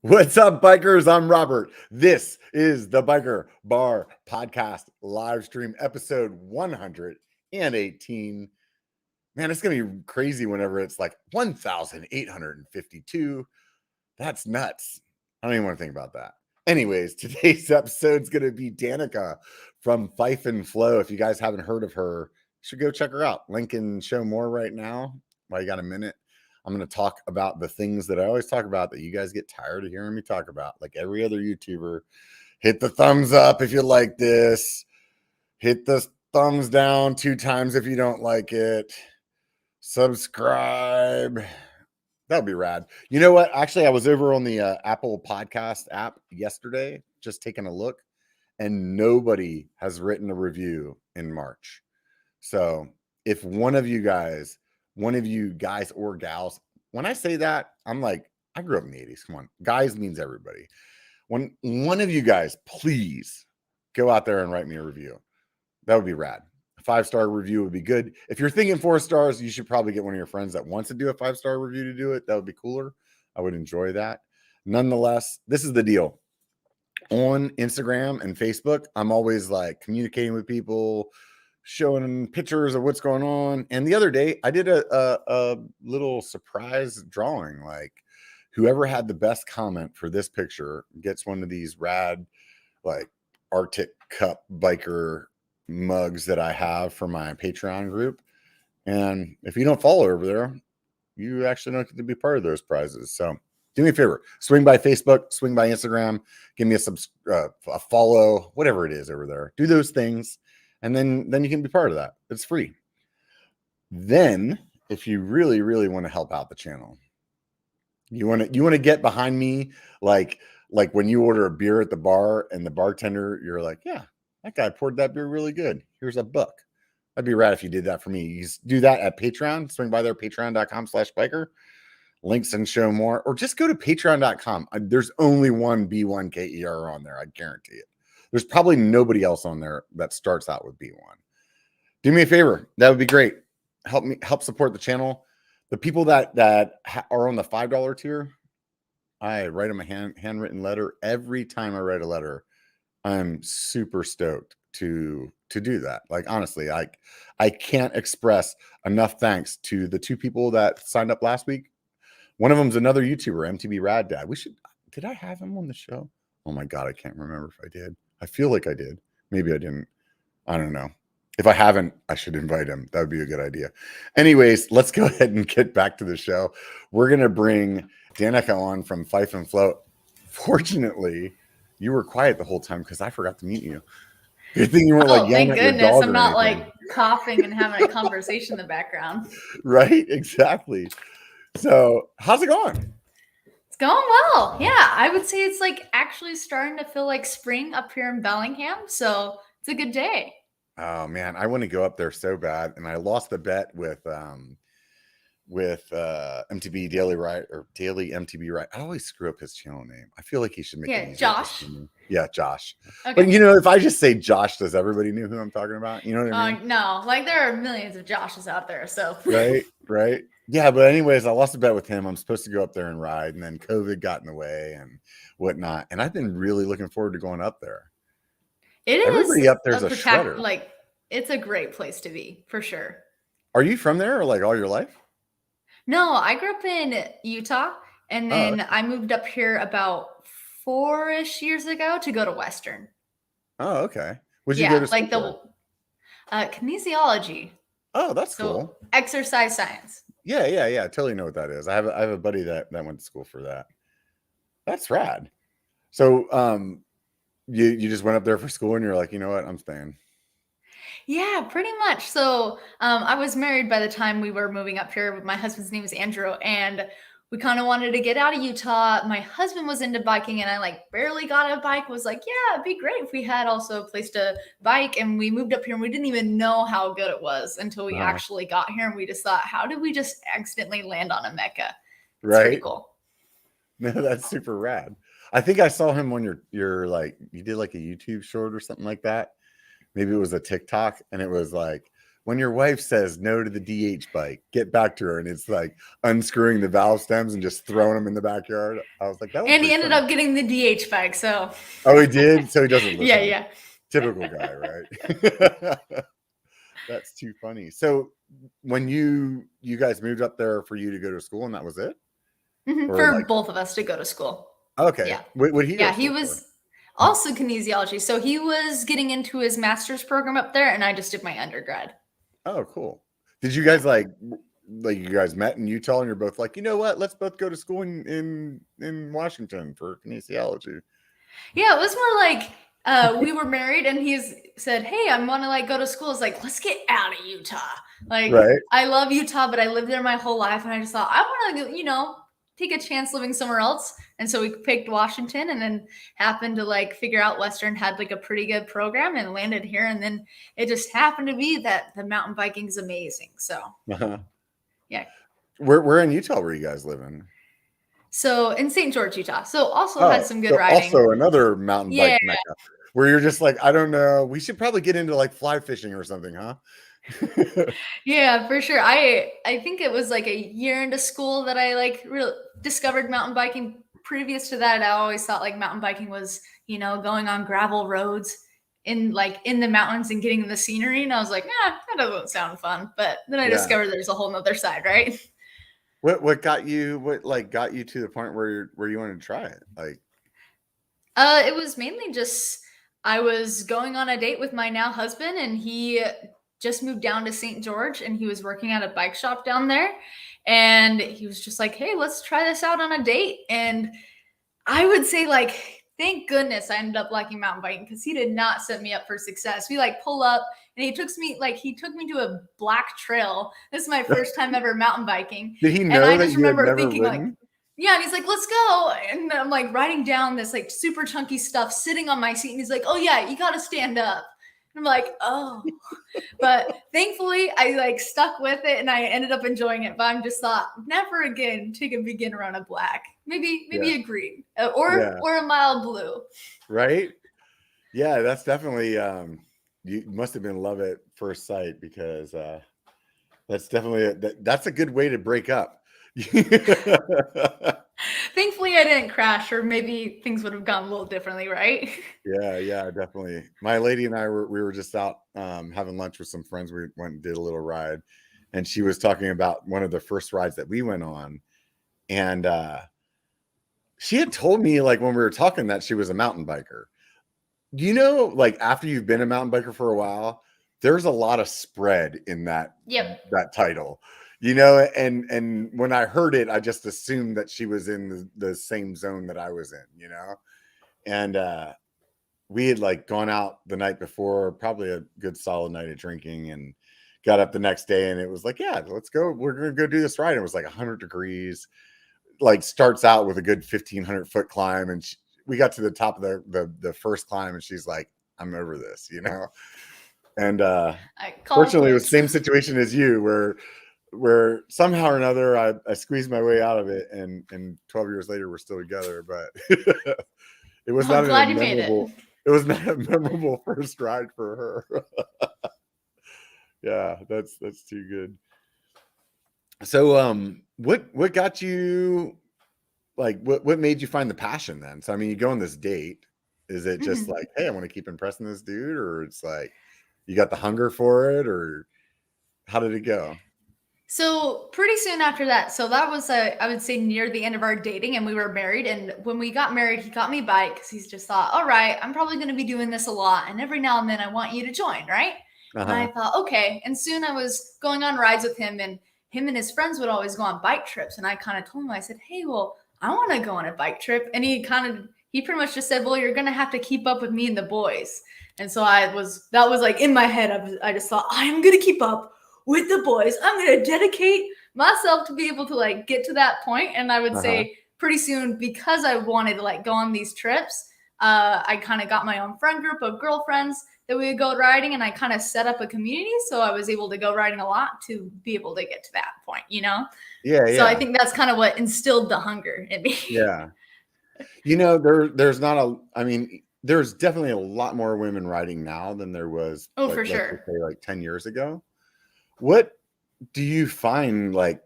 What's up, bikers? I'm Robert. This is the B1KER Bar Podcast live stream episode 118. Man, it's going to be crazy whenever it's like 1,852. That's nuts. I don't even want to think about that. Anyways, today's episode is going to be Danica from Fife Flow. If you guys haven't heard of her, you should go check her out. Link in show more right now while you got a minute. I'm going to talk about the things that I always talk about that you guys get tired of hearing me talk about. Like every other YouTuber, hit the thumbs up if you like this. Hit the thumbs down 2 times if you don't like it. Subscribe. That would be rad. You know what? Actually, I was over on the Apple Podcast app yesterday, just taking a look, and nobody has written a review in March. So if one of you guys or gals, when I say that, I'm like, I grew up in the 80s. Come on. Guys means everybody. When one of you guys, please go out there and write me a review. That would be rad. A 5-star review would be good. If you're thinking 4 stars, you should probably get one of your friends that wants to do a 5-star review to do it. That would be cooler. I would enjoy that. Nonetheless, this is the deal. On Instagram and Facebook, I'm always like communicating with people, showing pictures of what's going on. And the other day I did a little surprise drawing. Like whoever had the best comment for this picture gets one of these rad, like Arctic Cup biker mugs that I have for my Patreon group. And if you don't follow over there, you actually don't get to be part of those prizes. So do me a favor, swing by Facebook, swing by Instagram, give me a follow, whatever it is over there. Do those things. And then you can be part of that. It's free. Then, if you really, really want to help out the channel, you want to get behind me, like when you order a beer at the bar and the bartender, you're like, yeah, that guy poured that beer really good. Here's $1. That'd be rad if you did that for me. You do that at Patreon. Swing by there, patreon.com/biker. Links and show more, or just go to patreon.com. There's only one B1KER on there. I guarantee it. There's probably nobody else on there that starts out with B1. Do me a favor. That would be great. Help support the channel. The people that are on the $5 tier, I write them a handwritten letter. Every time I write a letter, I'm super stoked to do that. Like, honestly, I can't express enough thanks to the 2 people that signed up last week. One of them's another YouTuber, MTB Rad Dad. Did I have him on the show? Oh my God, I can't remember if I did. I feel like I did. Maybe I didn't. I don't know. If I haven't, I should invite him. That would be a good idea. Anyways, let's go ahead and get back to the show. We're going to bring Danica on from Fife Flow. Fortunately, you were quiet the whole time because I forgot to mute you. Good thing you weren't like yelling at your dog. Thank goodness I'm not like coughing and having a conversation in the background. Right? Exactly. So how's it going? Going well. Yeah, I would say it's like actually starting to feel like spring up here in Bellingham. So it's a good day. Oh man, I want to go up there so bad. And I lost the bet with MTB Daily Right or Daily MTB Right. I always screw up his channel name. I feel like he should make it Josh. Yeah, Josh. Okay. But you know, if I just say Josh, does everybody know who I'm talking about? You know what I mean? No, like there are millions of Joshes out there. So right. Yeah, but anyways, I lost a bet with him. I'm supposed to go up there and ride, and then COVID got in the way and whatnot. And I've been really looking forward to going up there. Everybody up there's a shredder. Like, it's a great place to be, for sure. Are you from there, or like all your life? No, I grew up in Utah, and then I moved up here about 4-ish years ago to go to Western. Oh, okay. Would you go to like the kinesiology. Oh, that's cool. Exercise science. Yeah. I totally know what that is. I have a buddy that went to school for that. That's rad. So, you just went up there for school, and you're like, you know what, I'm staying. Yeah, pretty much. So, I was married by the time we were moving up here. My husband's name is Andrew, and we kind of wanted to get out of Utah. My husband was into biking, and I like barely got a bike. Was like, yeah, it'd be great if we had also a place to bike. And we moved up here, and we didn't even know how good it was until we actually got here. And we just thought, how did we just accidentally land on a Mecca? It's right. Pretty cool. No, that's super rad. I think I saw him on your like, you did like a YouTube short or something like that. Maybe it was a TikTok, and it was like when your wife says no to the DH bike, get back to her. And it's like unscrewing the valve stems and just throwing them in the backyard. I was like, that was And he pretty ended funny. up getting the DH bike. So, Oh, he did? So he doesn't listen. yeah. Typical guy, right? That's too funny. So when you guys moved up there for you to go to school and that was it? For both of us to go to school. Okay. Yeah. What he Yeah, he was also kinesiology. So he was getting into his master's program up there, and I just did my undergrad. Oh, cool. Did you guys like you guys met in Utah and you're both like, you know what? Let's both go to school in Washington for kinesiology. Yeah, it was more like we were married and he's said, hey, I want to like go to school. It's like, let's get out of Utah. Like, right. I love Utah, but I lived there my whole life. And I just thought, I want to, take a chance living somewhere else. And so we picked Washington and then happened to like figure out Western had like a pretty good program and landed here. And then it just happened to be that the mountain biking is amazing. So, yeah. Where in Utah were you guys living? So in St. George, Utah. So also had some good riding. Also another mountain bike mecca where you're just like, I don't know. We should probably get into like fly fishing or something, huh? Yeah, for sure. I think it was like a year into school that I like discovered mountain biking. Previous to that, I always thought like mountain biking was, going on gravel roads in the mountains and getting the scenery. And I was like, that doesn't sound fun. But then I discovered there's a whole nother side, right? What got you to the point where you wanted to try it? Like, it was mainly just I was going on a date with my now husband, and he just moved down to St. George, and he was working at a bike shop down there. And he was just like, hey, let's try this out on a date. And I would say like, thank goodness I ended up liking mountain biking because he did not set me up for success. We like pull up and he took me to a black trail. This is my first time ever mountain biking. Did he know and I that just you remember had never thinking ridden? like, yeah, and he's like, let's go. And I'm like riding down this like super chunky stuff sitting on my seat. And he's like, oh yeah, you got to stand up. And I'm like, oh, but thankfully I like stuck with it and I ended up enjoying it. But I'm just thought never again take a beginner on a black, maybe a green or a mild blue. Right. Yeah, that's definitely, you must have been love at first sight because that's definitely that's a good way to break up. Thankfully I didn't crash, or maybe things would have gone a little differently, right? Yeah, definitely. My lady and I were just out having lunch with some friends. We went and did a little ride, and she was talking about one of the first rides that we went on, and she had told me like when we were talking that she was a mountain biker. Like after you've been a mountain biker for a while, there's a lot of spread in that title. And when I heard it, I just assumed that she was in the same zone that I was in, and we had like gone out the night before, probably a good solid night of drinking, and got up the next day and it was like, yeah, let's go. We're going to go do this ride. It was like 100 degrees, like starts out with a good 1,500 foot climb. And we got to the top of the first climb and she's like, I'm over this, And fortunately it was the same situation as you where somehow or another I squeezed my way out of it, and 12 years later we're still together. But it was not a memorable first ride for her. Yeah, that's too good. So what got you, like what made you find the passion then? So I mean, you go on this date. Is it just like, hey, I want to keep impressing this dude, or it's like you got the hunger for it, or how did it go? So pretty soon after that, so that was I would say near the end of our dating, and we were married. And when we got married, he got me a bike because he's just thought, all right, I'm probably going to be doing this a lot, and every now and then I want you to join, right? And I thought, okay. And soon I was going on rides with him, and him and his friends would always go on bike trips. And I kind of told him, I said, hey, well, I want to go on a bike trip. And he pretty much just said, well, you're going to have to keep up with me and the boys. And so that was like in my head. I just thought, I'm going to keep up with the boys. I'm going to dedicate myself to be able to like get to that point. And I would say pretty soon, because I wanted to like go on these trips, I kind of got my own friend group of girlfriends that we would go riding, and I kind of set up a community. So I was able to go riding a lot to be able to get to that point, Yeah. So I think that's kind of what instilled the hunger in me. Yeah. There's definitely a lot more women riding now than there was. For sure. Let's say like 10 years ago. What do you find like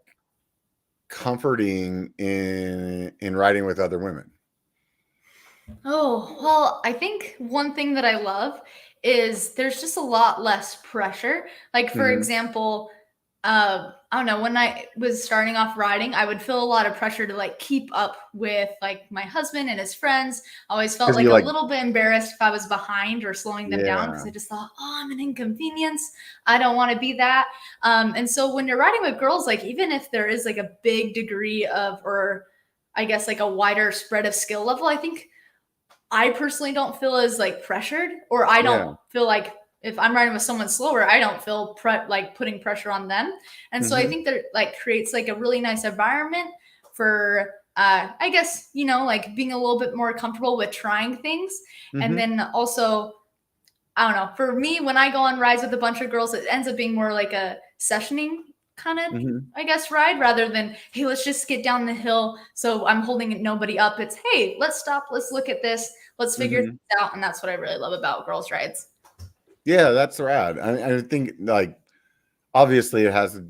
comforting in riding with other women? Oh, well, I think one thing that I love is there's just a lot less pressure. Like, for Mm-hmm. example, I don't know, when I was starting off riding, I would feel a lot of pressure to like keep up with like my husband and his friends. I always felt Because like you a like, little bit embarrassed if I was behind or slowing them down because yeah, I just thought, oh, I'm an inconvenience. I don't want to be that. And so when you're riding with girls, like even if there is like a big degree of, or I guess like a wider spread of skill level, I think I personally don't feel as like pressured, or I don't yeah. feel like if I'm riding with someone slower, I don't feel like putting pressure on them. And so I Mm-hmm. think that like creates like a really nice environment for I guess, you know, like being a little bit more comfortable with trying things. And Mm-hmm. then also, I don't know, for me, when I go on rides with a bunch of girls, it ends up being more like a sessioning kind of, Mm-hmm. I guess, ride rather than, hey, let's just get down the hill. So I'm holding nobody up. It's, hey, let's stop. Let's look at this. Let's figure Mm-hmm. this out. And that's what I really love about girls' rides. Yeah, that's rad. I think like obviously it has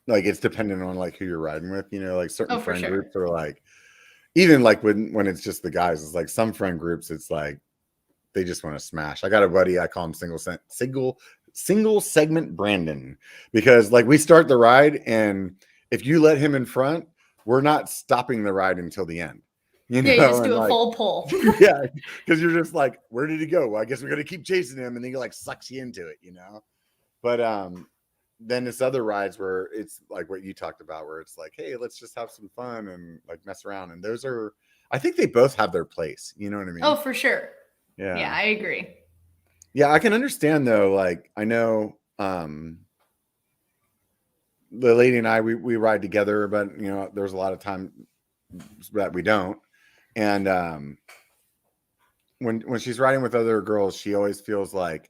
like it's dependent on like who you're riding with. You know, like certain Oh, for friend sure. groups are like even like when it's just the guys. It's like some friend groups. It's like they just want to smash. I got a buddy. I call him single segment Brandon because like we start the ride and if you let him in front, we're not stopping the ride until the end. You Yeah, you know, just and do a like full pull. yeah, because you're just like, where did he go? Well, I guess we're gonna keep chasing him, and then he like sucks you into it, you know. But then this other rides where it's like what you talked about, where it's like, hey, let's just have some fun and like mess around. And those are, I think they both have their place. You know what I Oh, mean? for sure. Yeah, Yeah, I agree. yeah. I can understand though. Like I know the lady and I we ride together, but you know, there's a lot of time that we don't. And when she's riding with other girls, she always feels like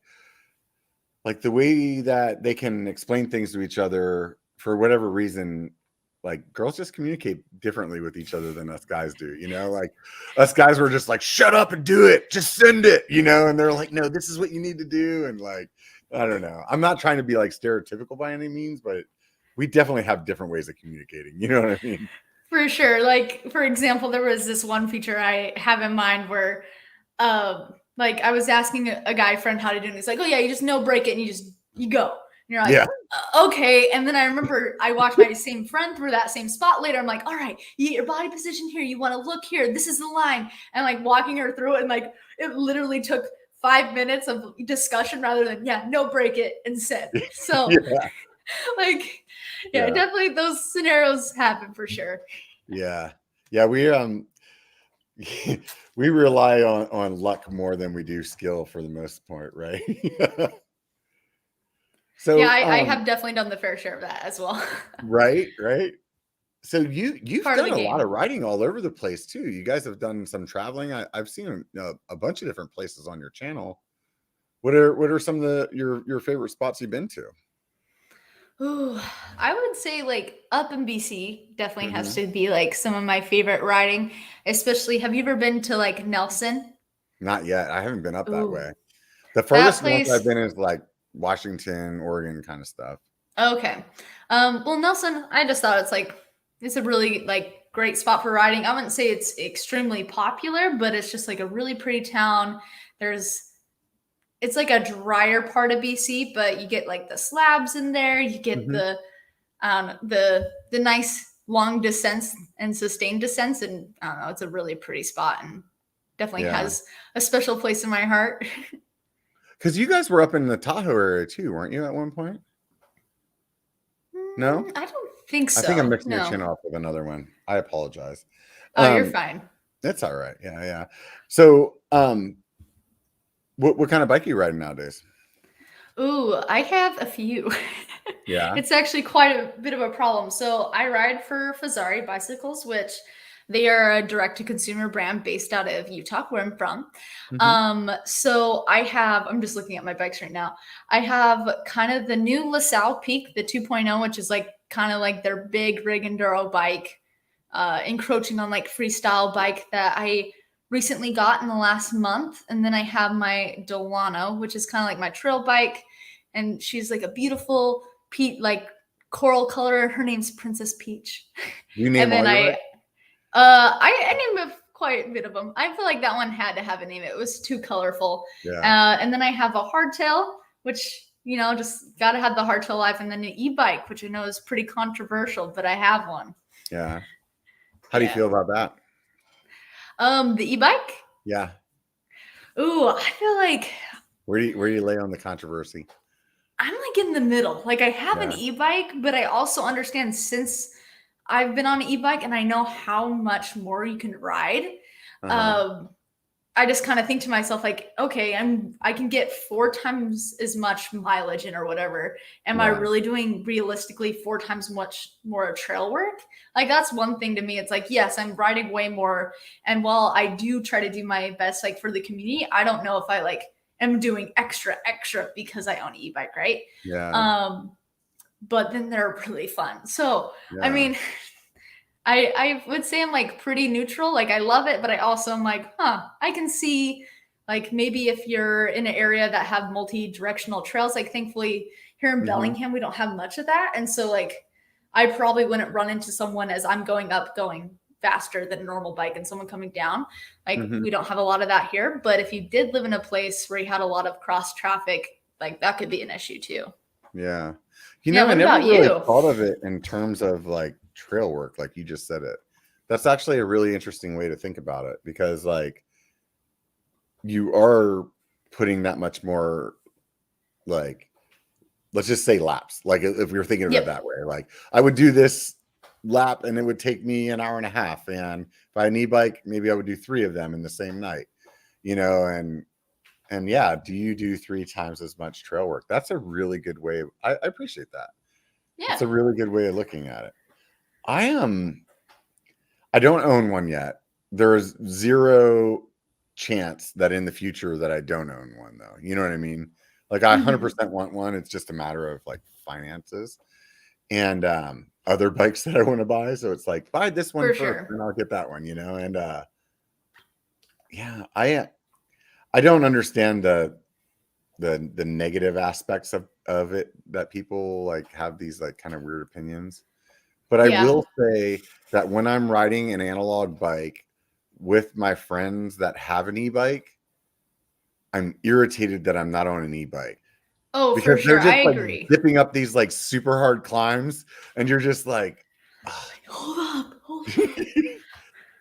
the way that they can explain things to each other for whatever reason, like girls just communicate differently with each other than us guys do, you know, like us guys were just like shut up and do it, just send it, you know, and they're like no, this is what you need to do. And like I don't know, I'm not trying to be like stereotypical by any means, but we definitely have different ways of communicating, you know what I mean? For sure. Like, for example, there was this one feature I have in mind where like I was asking a guy friend how to do it. And he's like, oh yeah, you just no break it and you go. And you're like, Yeah. okay. And then I remember I watched my same friend through that same spot later. I'm like, all right, you get your body position here. You want to look here. This is the line. And like walking her through it. And like, it literally took 5 minutes of discussion rather than, yeah, no break it and send. So Yeah. like, yeah, Yeah. definitely those scenarios happen for sure. Yeah. Yeah. We rely on luck more than we do skill for the most part, right? Yeah, So I have definitely done the fair share of that as well. right. So It's you've part of done the a lot game. of writing all over the place too. You guys have done some traveling. I've seen a bunch of different places on your channel. What are some of your favorite spots you've been to? Ooh, I would say like up in BC definitely has Hmm. to be like some of my favorite riding. Especially, have you ever been to like Nelson? Not yet. I haven't been up that Ooh, way. The that furthest north I've place. been is like Washington, Oregon kind of stuff. Okay. Well, Nelson, I just thought it's a really like great spot for riding. I wouldn't say it's extremely popular, but it's just like a really pretty town. There's it's like a drier part of BC, but you get like the slabs in there. You get Hmm. the nice long descents and sustained descents, and I don't know, it's a really pretty spot and definitely Yeah. has a special place in my heart. Because you guys were up in the Tahoe area too, weren't you, at one point? No? I don't think I think I'm so. mixing your No. chin off with another one. I apologize. Oh, you're Um, fine. that's all right. Yeah, yeah. So, what kind of bike are you riding nowadays? Ooh, I have a few. Yeah. It's actually quite a bit of a problem. So I ride for Fazari bicycles, which they are a direct to consumer brand based out of Utah, where I'm from. Hmm. So I'm just looking at my bikes right now. I have kind of the new LaSalle Peak, the 2.0, which is like kind of like their big rig enduro bike, encroaching on like freestyle bike that I recently got in the last month. And then I have my Delano, which is kind of like my trail bike. And she's like a beautiful like coral color. Her name's Princess Peach. You name And then all your bikes? I named quite a bit of them. I feel like that one had to have a name. It was too colorful. Yeah. And then I have a hardtail, which, you know, just got to have the hardtail life. And then an e-bike, which I know is pretty controversial, but I have one. Yeah. How do you feel about that? The e-bike? Yeah. Ooh, I feel like Where do you lay on the controversy? I'm like in the middle. Like I have an Yeah. e-bike, but I also understand since I've been on an e-bike and I know how much more you can ride. Uh-huh. I just kind of think to myself, like, okay, I can get 4 times as much mileage in or whatever. Am I Yeah. really doing realistically 4 times much more trail work? Like that's one thing to me. It's like, yes, I'm riding way more. And while I do try to do my best, like for the community, I don't know if I like am doing extra because I own an e-bike, right? Yeah. But then they're really fun. So, I Yeah. mean, I would say I'm like pretty neutral. Like I love it, but I also am like, I can see like maybe if you're in an area that have multi-directional trails, like thankfully here in Mhm. Bellingham, we don't have much of that. And so like I probably wouldn't run into someone as I'm going up, going faster than a normal bike and someone coming down. Like Mhm. we don't have a lot of that here. But if you did live in a place where you had a lot of cross traffic, like that could be an issue too. Yeah. You Yeah, know, I what never about really you? thought of it in terms of like trail work, like you just said it. That's actually a really interesting way to think about it because like you are putting that much more like let's just say laps. Like if we were thinking of it that Yep, way, like I would do this lap and it would take me an hour and a half. And if I had an e-bike, maybe I would do 3 of them in the same night, you know, and yeah, do you do 3 times as much trail work? That's a really good way. I appreciate that. It's yeah. a really good way of looking at it. I don't own one yet. There's zero chance that in the future that I don't own one though. You know what I mean? Like I Hmm. 100% want one. It's just a matter of like finances and other bikes that I want to buy. So it's like buy this one For first sure. and I'll get that one, you know? And yeah, I don't understand the negative aspects of it that people like have these like kind of weird opinions. But I Yeah. will say that when I'm riding an analog bike with my friends that have an e-bike, I'm irritated that I'm not on an e-bike Oh, for because they're sure. I just like agree. zipping up these like super hard climbs, and you're just like, "Ah." Hold up. Hold up.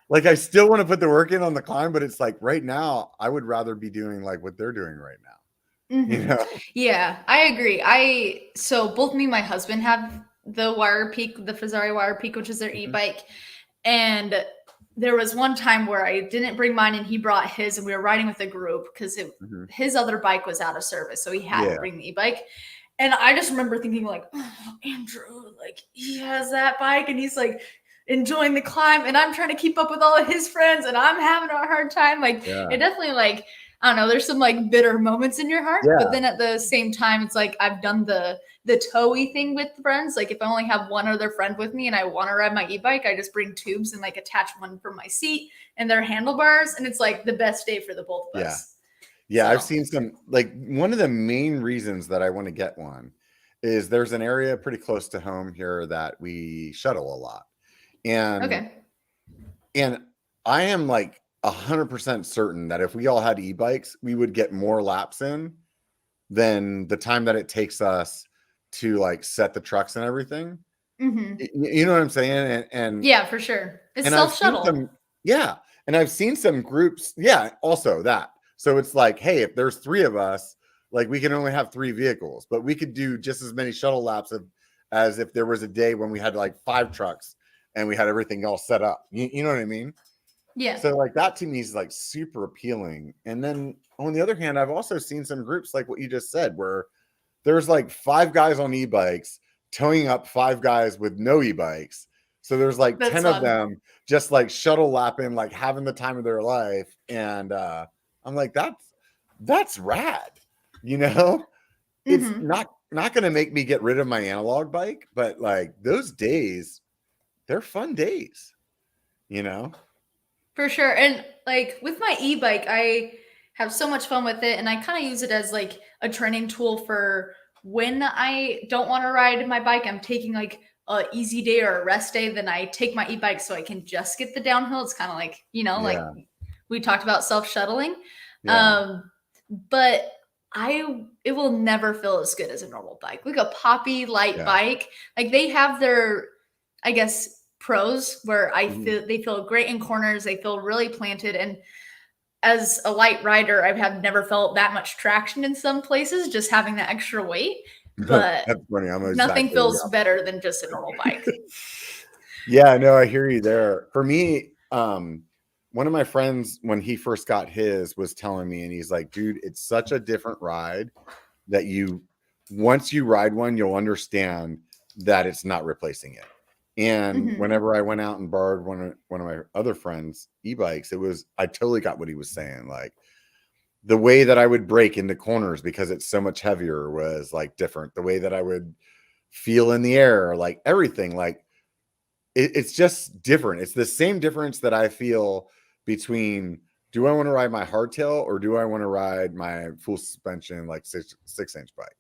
Like I still want to put the work in on the climb, but it's like right now I would rather be doing like what they're doing right now. You Hmm. know? Yeah, I agree. So both me and my husband have the Wire Peak, the Fazari Wire Peak, which is their Mhm. e-bike. And there was one time where I didn't bring mine and he brought his, and we were riding with a group because Mhm. his other bike was out of service. So he had to Yeah. bring the e-bike. And I just remember thinking, like, oh, Andrew, like, he has that bike and he's like enjoying the climb. And I'm trying to keep up with all of his friends and I'm having a hard time. Like, it Yeah. definitely, like, I don't know, there's some like bitter moments in your heart. But Yeah. then at the same time, it's like I've done the towy thing with friends. Like if I only have one other friend with me and I want to ride my e-bike, I just bring tubes and like attach one from my seat and their handlebars. And it's like the best day for the both of Yeah. us. Yeah, I've So seen some like one of the main reasons that I want to get one is there's an area pretty close to home here that we shuttle a lot. And okay. and I am like 100% certain that if we all had e-bikes, we would get more laps in than the time that it takes us to like set the trucks and everything. Hmm. You know what I'm saying? Yeah, for sure. It's And I've self seen shuttle. some, yeah. And I've seen some groups, yeah, also that. So it's like, hey, if there's 3 of us, like we can only have 3 vehicles, but we could do just as many shuttle laps as if there was a day when we had like 5 trucks and we had everything all set up. You know what I mean? Yeah. So like that to me is like super appealing. And then on the other hand, I've also seen some groups like what you just said, where there's like 5 guys on e-bikes towing up 5 guys with no e-bikes. So there's like That's 10 of fun. them just like shuttle lapping, like having the time of their life. And I'm like, that's rad, you know? It's Hmm. not gonna make me get rid of my analog bike, but like those days, they're fun days, you know? For sure. And like with my e-bike, I have so much fun with it and I kind of use it as like a training tool for when I don't want to ride my bike, I'm taking like a easy day or a rest day, then I take my e-bike so I can just get the downhill. It's kind of like, like Yeah. we talked about self-shuttling. Yeah. But it will never feel as good as a normal bike. Like a poppy light bike, like they have their, I guess, pros where I feel they feel great in corners. They feel really planted. And as a light rider, I have never felt that much traction in some places, just having that extra weight. But That's funny. nothing feels better than just a normal bike. Yeah, no, I hear you there. For me, one of my friends, when he first got his, was telling me, and he's like, dude, it's such a different ride that once you ride one, you'll understand that it's not replacing it. And whenever I went out and borrowed one of my other friends' e-bikes, I totally got what he was saying. Like the way that I would brake into corners because it's so much heavier was like different. The way that I would feel in the air, like everything, like it's just different. It's the same difference that I feel between, do I want to ride my hardtail or do I want to ride my full suspension, like 6-inch bike,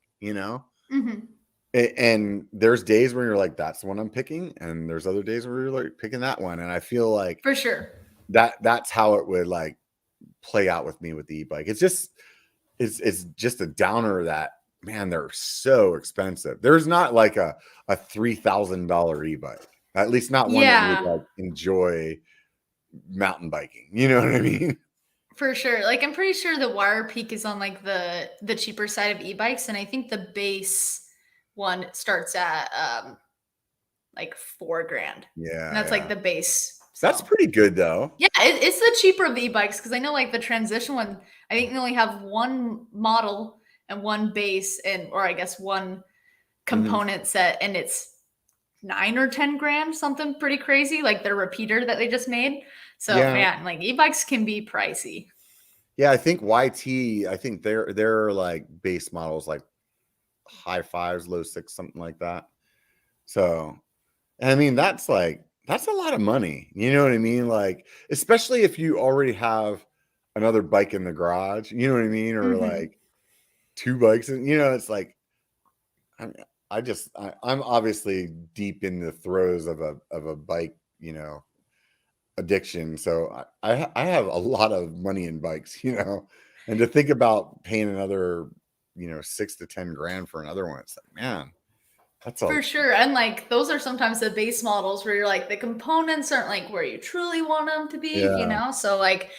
And there's days where you're like, that's the one I'm picking. And there's other days where you're like picking that one. And I feel like for sure that's how it would like play out with me with the e-bike. It's just a downer that, man, they're so expensive. There's not like a $3,000 e-bike, at least not one that you would like enjoy mountain biking. You know what I mean? For sure. Like I'm pretty sure the Wire Peak is on like the cheaper side of e-bikes, and I think the base one starts at like $4,000. Yeah, and that's like the base. So. That's pretty good though. Yeah, it's the cheaper of the e-bikes because I know like the transition one, I think they only have one model and one base or I guess one component set, and it's $9 or $10,000, something pretty crazy, like their repeater that they just made. So man, like e-bikes can be pricey. Yeah, I think YT, I think they're like base models like high 5s, low 6, something like that. So, I mean, that's a lot of money. You know what I mean? Like, especially if you already have another bike in the garage, you know what I mean? Or like 2 bikes, and it's like, I'm obviously deep in the throes of a bike, addiction. So I have a lot of money in bikes, and to think about paying another, $6,000 to $10,000 for another one, it's like, man, that's for sure. And like those are sometimes the base models where you're like the components aren't like where you truly want them to be, so like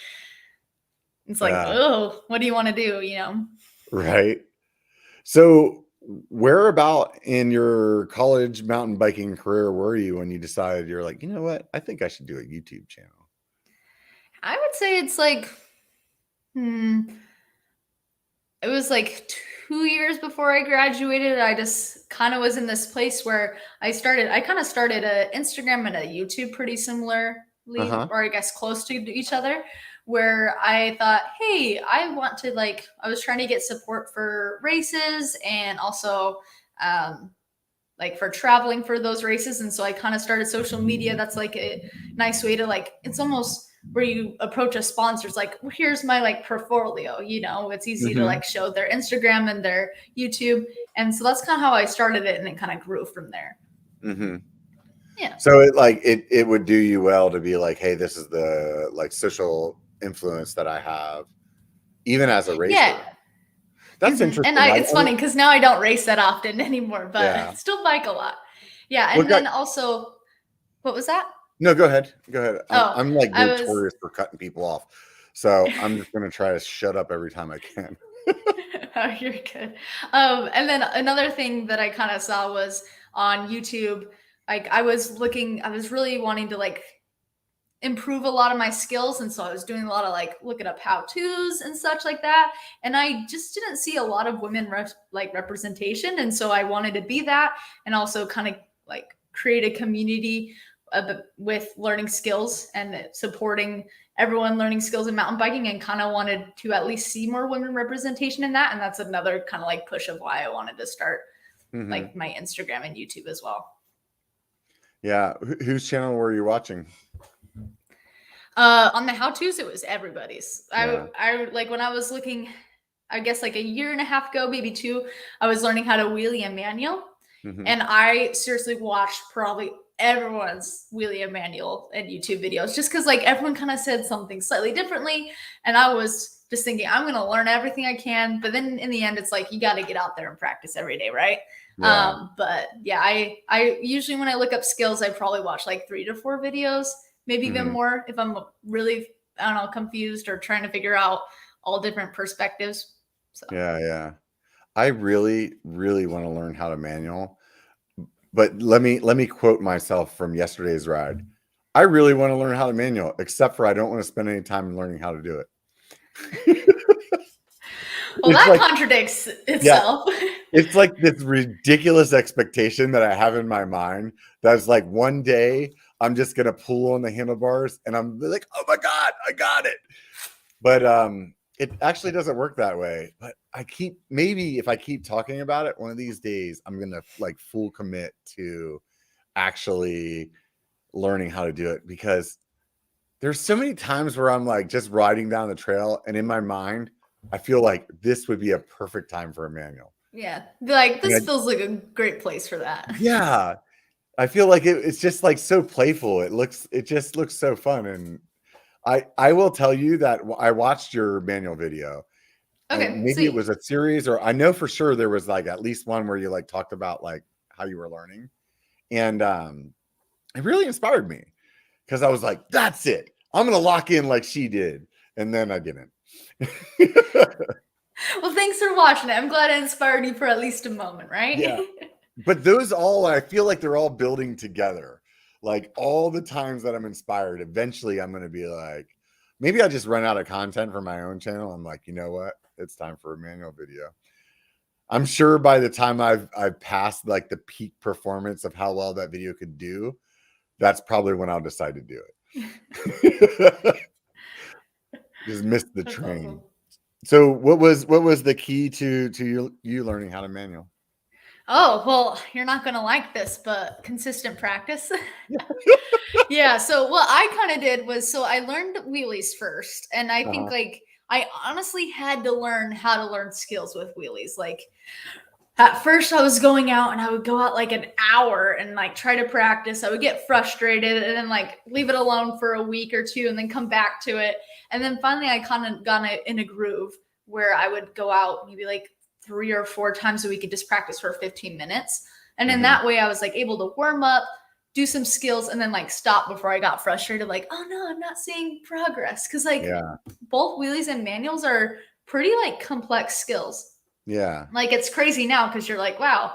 it's like, oh, what do you want to do, right? So where about in your college mountain biking career were you when you decided you're like, you know what, I think I should do a YouTube channel? I would say it's like it was like 2 years before I graduated. I just kind of was in this place where I kind of started a Instagram and a YouTube pretty similarly, or I guess close to each other, where I thought, hey, I want to I was trying to get support for races and also like for traveling for those races. And so I kind of started social media. That's like a nice way to it's almost where you approach a sponsor. It's like, well, here's my portfolio, it's easy to show their Instagram and their YouTube. And so that's kind of how I started it. And it kind of grew from there. Yeah. So it would do you well to be like, hey, this is the social influence that I have, even as a racer. Yeah. That's interesting. And it's funny because now I don't race that often anymore, but still bike a lot. Yeah. And then also, what was that? No, go ahead. I'm like notorious for cutting people off. So I'm just going to try to shut up every time I can. Oh, you're good. And then another thing that I kind of saw was on YouTube, I was really wanting to improve a lot of my skills. And so I was doing a lot of looking up how-tos and such like that. And I just didn't see a lot of women representation. And so I wanted to be that and also kind of create a community with learning skills and supporting everyone learning skills in mountain biking, and kind of wanted to at least see more women representation in that. And that's another kind of push of why I wanted to start my Instagram and YouTube as well. Yeah. Whose channel were you watching? On the how-tos, it was everybody's. I when I was looking I guess like a year and a half ago, maybe 2, I was learning how to wheelie and manual. Mhm. And I seriously watched probably everyone's wheelie and manual and YouTube videos just because like everyone kind of said something slightly differently. And I was just thinking, I'm going to learn everything I can. But then in the end, it's like, you got to get out there and practice every day, right? Yeah. But yeah, I usually, when I look up skills, I probably watch like 3 to 4 videos, maybe even Mhm. more if I'm really, I don't know, confused or trying to figure out all different perspectives. So Yeah. I really, really want to learn how to manual. But let me quote myself from yesterday's ride. I really want to learn how to manual, except for I don't want to spend any time learning how to do it. well, It's that like, contradicts yeah, itself. it's like this ridiculous expectation that I have in my mind. That's like one day I'm just gonna pull on the handlebars and I'm like, oh my God, I got it. But it actually doesn't work that way. But maybe if I keep talking about it, one of these days I'm gonna like full commit to actually learning how to do it, because there's so many times where I'm like just riding down the trail and in my mind I feel like this would be a perfect time for a manual. Yeah. Like And this feels like a great place for that. yeah, I feel like it's just like so playful. It just looks so fun. And I will tell you that I watched your manual video, and Okay, maybe it sweet. was a series, or I know for sure there was like at least one where you like talked about like how you were learning. And it really inspired me, because I was like, that's it. I'm gonna lock in like she did. And then I didn't. Well, thanks for watching it. I'm glad I inspired you for at least a moment, Yeah. right? But those all, I feel like they're all building together. Like all the times that I'm inspired, eventually I'm going to be like, maybe I just run out of content for my own channel. I'm like, you know what? It's time for a manual video. I'm sure by the time I've passed like the peak performance of how well that video could do, that's probably when I'll decide to do it. Just missed the That's train. awesome. So what was the key to you learning how to manual? Oh, well, you're not going to like this, but consistent practice. Yeah. So what I kind of did was, so I learned wheelies first. And I think Uh-huh. like I honestly had to learn how to learn skills with wheelies. Like at first I was going out and I would go out like an hour and like try to practice. I would get frustrated and then like leave it alone for a week or two and then come back to it. And then finally I kind of got in a groove where I would go out maybe like 3 or 4 times a week and just practice for 15 minutes. And in Mhm. that way I was like able to warm up, do some skills, and then like stop before I got frustrated. Like, oh no, I'm not seeing progress. Cause like Yeah. both wheelies and manuals are pretty like complex skills. Yeah. Like it's crazy now because you're like, wow.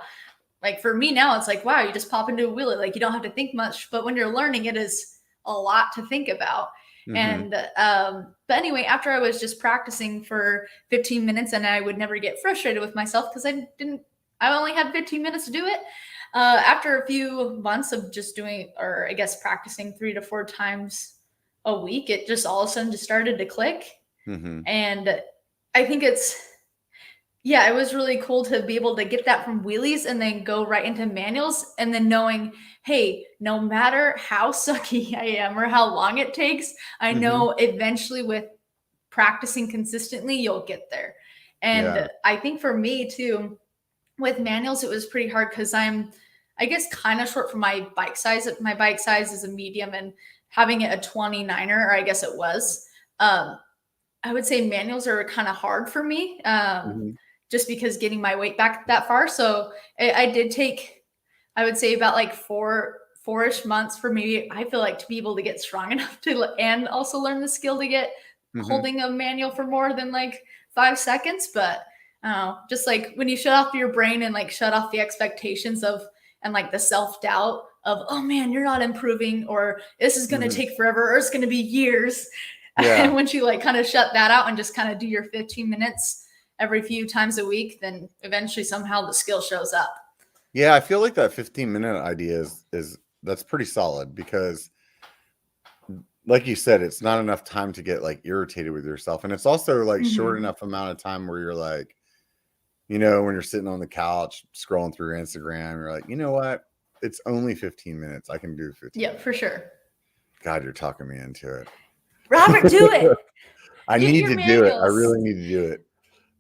Like for me now, it's like, wow, you just pop into a wheelie. Like you don't have to think much. But when you're learning, it is a lot to think about. Mhm. And but anyway, after I was just practicing for 15 minutes and I would never get frustrated with myself because I only had 15 minutes to do it. After a few months of just doing, or I guess practicing 3 to 4 times a week, it just all of a sudden just started to click. Mhm. And I think yeah, it was really cool to be able to get that from wheelies and then go right into manuals and then knowing, hey, no matter how sucky I am or how long it takes, I Mhm. know eventually with practicing consistently, you'll get there. Yeah. And I think for me too, with manuals, it was pretty hard because I guess, kind of short for my bike size. My bike size is a medium, and having it a 29er, or I guess it was, um, I would say manuals are kind of hard for me, Mhm. just because getting my weight back that far. So I did take, I would say about like 4-ish months for me, I feel like, to be able to get strong enough to, and also learn the skill to get Mhm. holding a manual for more than like 5 seconds. But just like when you shut off your brain and like shut off the expectations of, and like the self-doubt of, oh man, you're not improving, or this is going to Mhm. take forever, or it's going to be years. And Yeah. once you like kind of shut that out and just kind of do your 15 minutes every few times a week, then eventually somehow the skill shows up. Yeah, I feel like that 15-minute idea is that's pretty solid, because like you said, it's not enough time to get like irritated with yourself. And it's also like short Mm-hmm. enough amount of time where you're like, you know, when you're sitting on the couch scrolling through Instagram, you're like, you know what? It's only 15 minutes. I can do 15 Yeah, for minutes. sure. God, you're talking me into Robert, do it. it. I Get need your to do it. I manuals. really need to do it.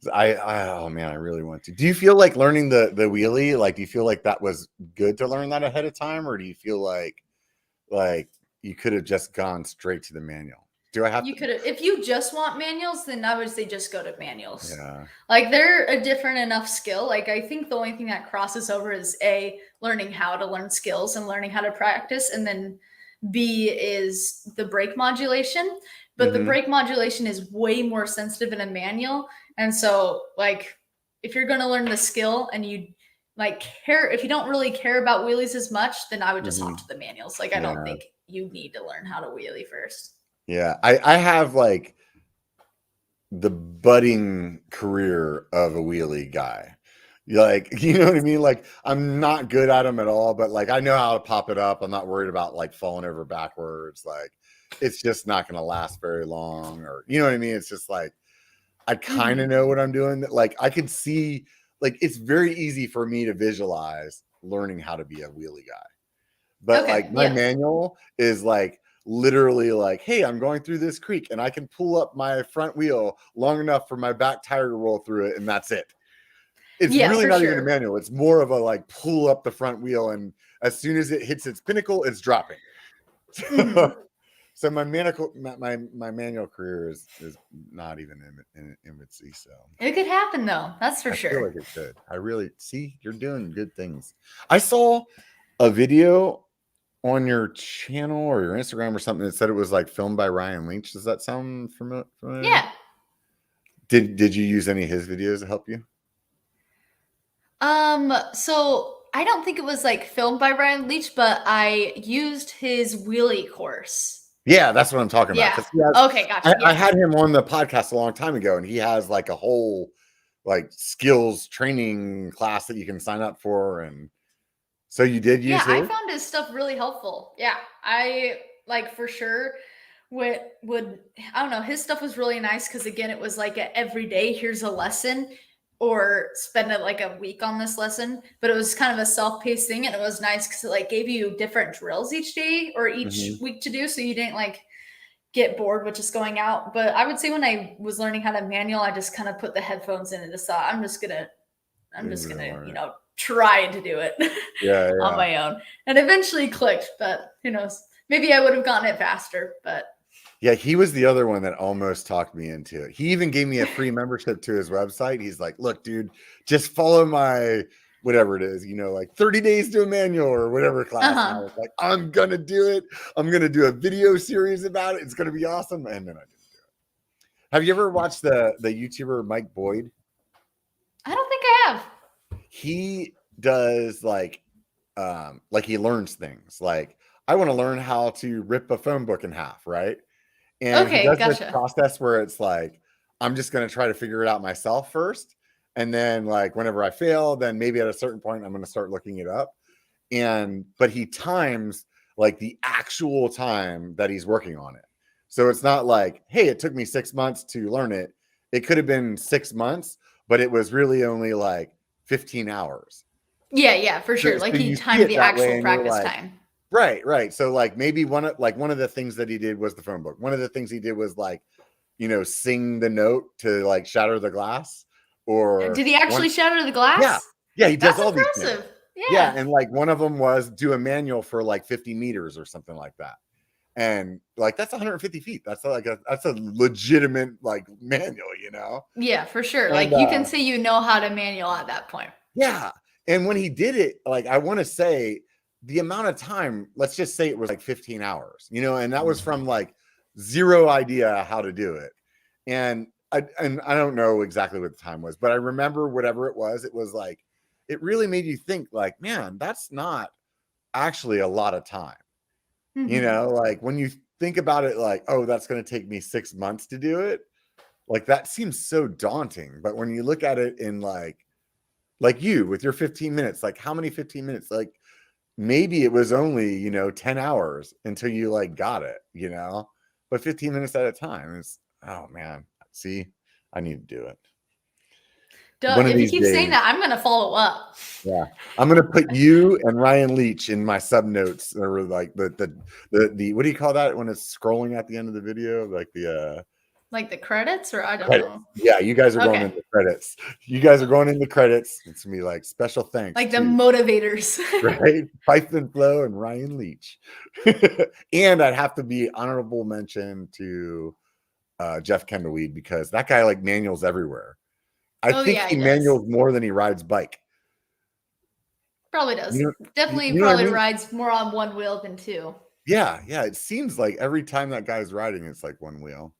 Oh man, I really want to. Do you feel like learning the wheelie? Like, do you feel like that was good to learn that ahead of time, or do you feel like you could have just gone straight to the manual? Do I have You to? could, if you just want manuals, then I would say just go to manuals. Yeah. Like they're a different enough skill. Like I think the only thing that crosses over is A, learning how to learn skills and learning how to practice, and then B is the brake modulation. But the brake modulation is way more sensitive in a manual. And so like if you're going to learn the skill and you like care, if you don't really care about wheelies as much, then I would just hop to the manuals. Like I don't think you need to learn how to wheelie first. Yeah. I have like the budding career of a wheelie guy. Like, you know what I mean? Like, I'm not good at them at all, but like, I know how to pop it up. I'm not worried about like falling over backwards. Like, it's just not going to last very long, or, you know what I mean? It's just like, I kind of know what I'm doing. Like, I could see, like, it's very easy for me to visualize learning how to be a wheelie guy. But like, my manual is like, literally like, hey, I'm going through this creek and I can pull up my front wheel long enough for my back tire to roll through it, and that's it. It's really not even a manual. It's more of a like pull up the front wheel, and as soon as it hits its pinnacle, it's dropping. So my manual career is not even in infancy. So it could happen though. That's for sure. I feel like it could. I really see you're doing good things. I saw a video on your channel or your Instagram or something that said it was like filmed by Ryan Lynch. Does that sound familiar? Yeah. Did you use any of his videos to help you? So I don't think it was like filmed by Ryan Leach, but I used his wheelie course. Yeah, that's what I'm talking about. Yeah. Okay, gotcha. I had him on the podcast a long time ago, and he has like a whole like skills training class that you can sign up for. And so you did use his? I found his stuff really helpful. Yeah, I like for sure would I don't know, his stuff was really nice because again, it was like a every day here's a lesson, or spend it like a week on this lesson, but it was kind of a self-paced thing, and it was nice because it like gave you different drills each day or each week to do, so you didn't like get bored with just going out. But I would say when I was learning how to manual, I just kind of put the headphones in and just thought I'm just gonna you know, try to do it on my own, and eventually clicked. But who knows, maybe I would have gotten it faster. But yeah, he was the other one that almost talked me into it. He even gave me a free membership to his website. He's like, look, dude, just follow my whatever it is, you know, like 30 days to a manual or whatever class. And I was like, I'm going to do it. I'm going to do a video series about it. It's going to be awesome. And then I didn't do it. Have you ever watched the YouTuber Mike Boyd? I don't think I have. He does like he learns things. Like, I want to learn how to rip a phone book in half, right? And he does this process where it's like, I'm just going to try to figure it out myself first. And then like, whenever I fail, then maybe at a certain point, I'm going to start looking it up. But he times like the actual time that he's working on it. So it's not like, hey, it took me 6 months to learn it. It could have been 6 months, but it was really only like 15 hours. Yeah, for sure. Like he timed the actual practice time. Right. So like maybe one of the things that he did was the phone book. One of the things he did was like, you know, sing the note to like shatter the glass. Or did he actually shatter the glass? Yeah, he does. That's all impressive. These things. Yeah, and like one of them was do a manual for like 50 meters or something like that. And like that's 150 feet. That's like that's a legitimate like manual, you know? Yeah, for sure. Like you can say you know how to manual at that point. Yeah. And when he did it, like I want to say the amount of time, let's just say it was like 15 hours, you know, and that was from like zero idea how to do it. And I don't know exactly what the time was, but I remember whatever it was like, it really made you think like, man, that's not actually a lot of time. You know, like when you think about it, like, oh, that's going to take me 6 months to do it. Like that seems so daunting. But when you look at it in like you with your 15 minutes, like how many 15 minutes, like maybe it was only, you know, 10 hours until you like got it, you know, but 15 minutes at a time is, oh man, see, I need to do it. If you keep saying that, I'm going to follow up. Yeah. I'm going to put you and Ryan Leach in my sub notes, or like the what do you call that when it's scrolling at the end of the video? Like the Like the credits, or I don't Credits. know. Yeah, you guys are going Okay. in the credits. You guys are going in the credits. It's gonna be like special thanks, Like the to motivators. right, Fife and Flow and Ryan Leach. And I'd have to be honorable mention to Jeff Kendallweed, because that guy like manuals everywhere. I Oh think yeah, he he does. manuals more than he rides bike. Probably does. Definitely You know what I probably mean? rides more on one wheel than two. Yeah, it seems like every time that guy's riding, it's like one wheel.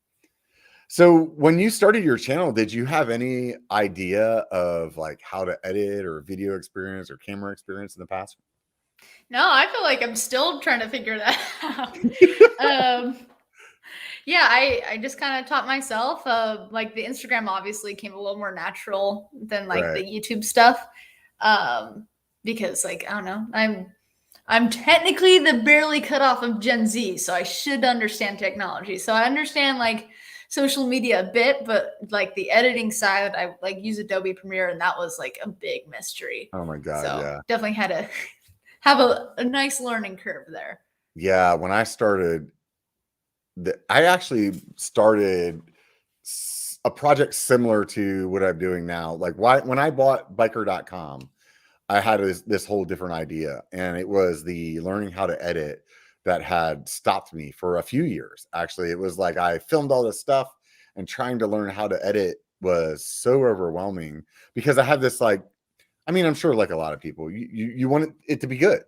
So when you started your channel, did you have any idea of like how to edit or video experience or camera experience in the past? No, I feel like I'm still trying to figure that out. Yeah, I just kind of taught myself. Like the Instagram obviously came a little more natural than like the Right. YouTube stuff. Because like I don't know, I'm technically the barely cut off of Gen Z, so I should understand technology. So I understand like social media a bit, but like the editing side, I like use Adobe Premiere, and that was like a big mystery. Oh my God, So yeah. definitely had to have a nice learning curve there. Yeah, when I started, I actually started a project similar to what I'm doing now. Like when I bought biker.com, I had this whole different idea, and it was the learning how to edit that had stopped me for a few years. Actually, it was like I filmed all this stuff, and trying to learn how to edit was so overwhelming, because I have this like, I mean, I'm sure like a lot of people, you want it to be good,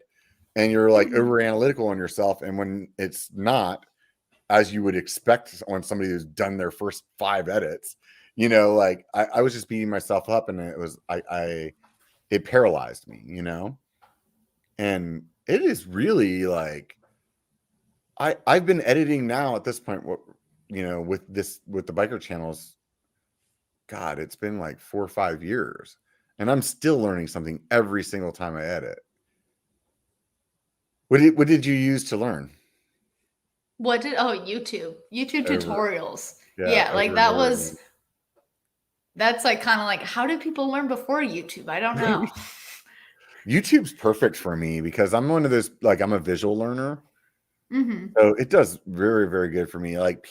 and you're like over analytical on yourself, and when it's not as you would expect on somebody who's done their first 5 edits, like I was just beating myself up, and it was it paralyzed me, and it is really like I've been editing now at this point, with the biker channels, God, it's been like 4 or 5 years, and I'm still learning something every single time I edit. What did you use to learn? YouTube Over, tutorials. yeah, Yeah, like over and that over was again. that's like kind of like, how do people learn before YouTube? I don't know. YouTube's perfect for me because I'm one of those, like, I'm a visual learner. Mm-hmm. So it does very, very good for me. Like,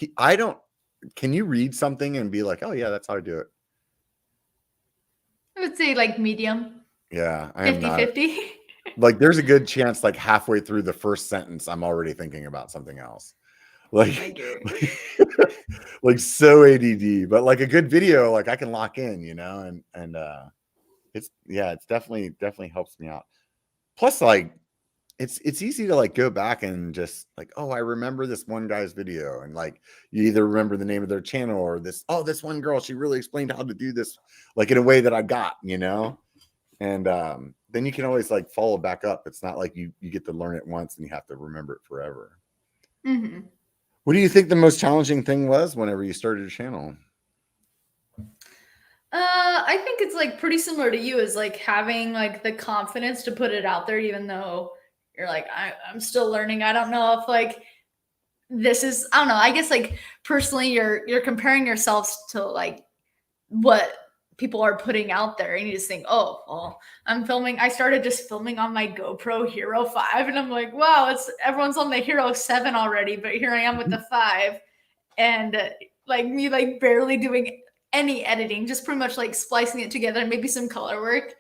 can you read something and be like, oh yeah, that's how I do it? I would say like medium, Yeah, I am not. 50-50. Like, there's a good chance like halfway through the first sentence, I'm already thinking about something else. Like, like so ADD, but like a good video, like I can lock in, and it's definitely helps me out. Plus, like, it's easy to like go back and just like, oh, I remember this one guy's video, and like you either remember the name of their channel or this one girl, she really explained how to do this like in a way that I got, and then you can always like follow back up. It's not like you get to learn it once and you have to remember it forever. Mm-hmm. What do you think the most challenging thing was whenever you started your channel? I think it's like pretty similar to you, is like having like the confidence to put it out there, even though you're like, I'm still learning. I don't know if like this is, I don't know. I guess like personally, you're comparing yourselves to like what people are putting out there, and you just think, oh, well, I started just filming on my GoPro Hero 5, and I'm like, wow, everyone's on the Hero 7 already, but here I am with the 5, and like me like barely doing any editing, just pretty much like splicing it together and maybe some color work.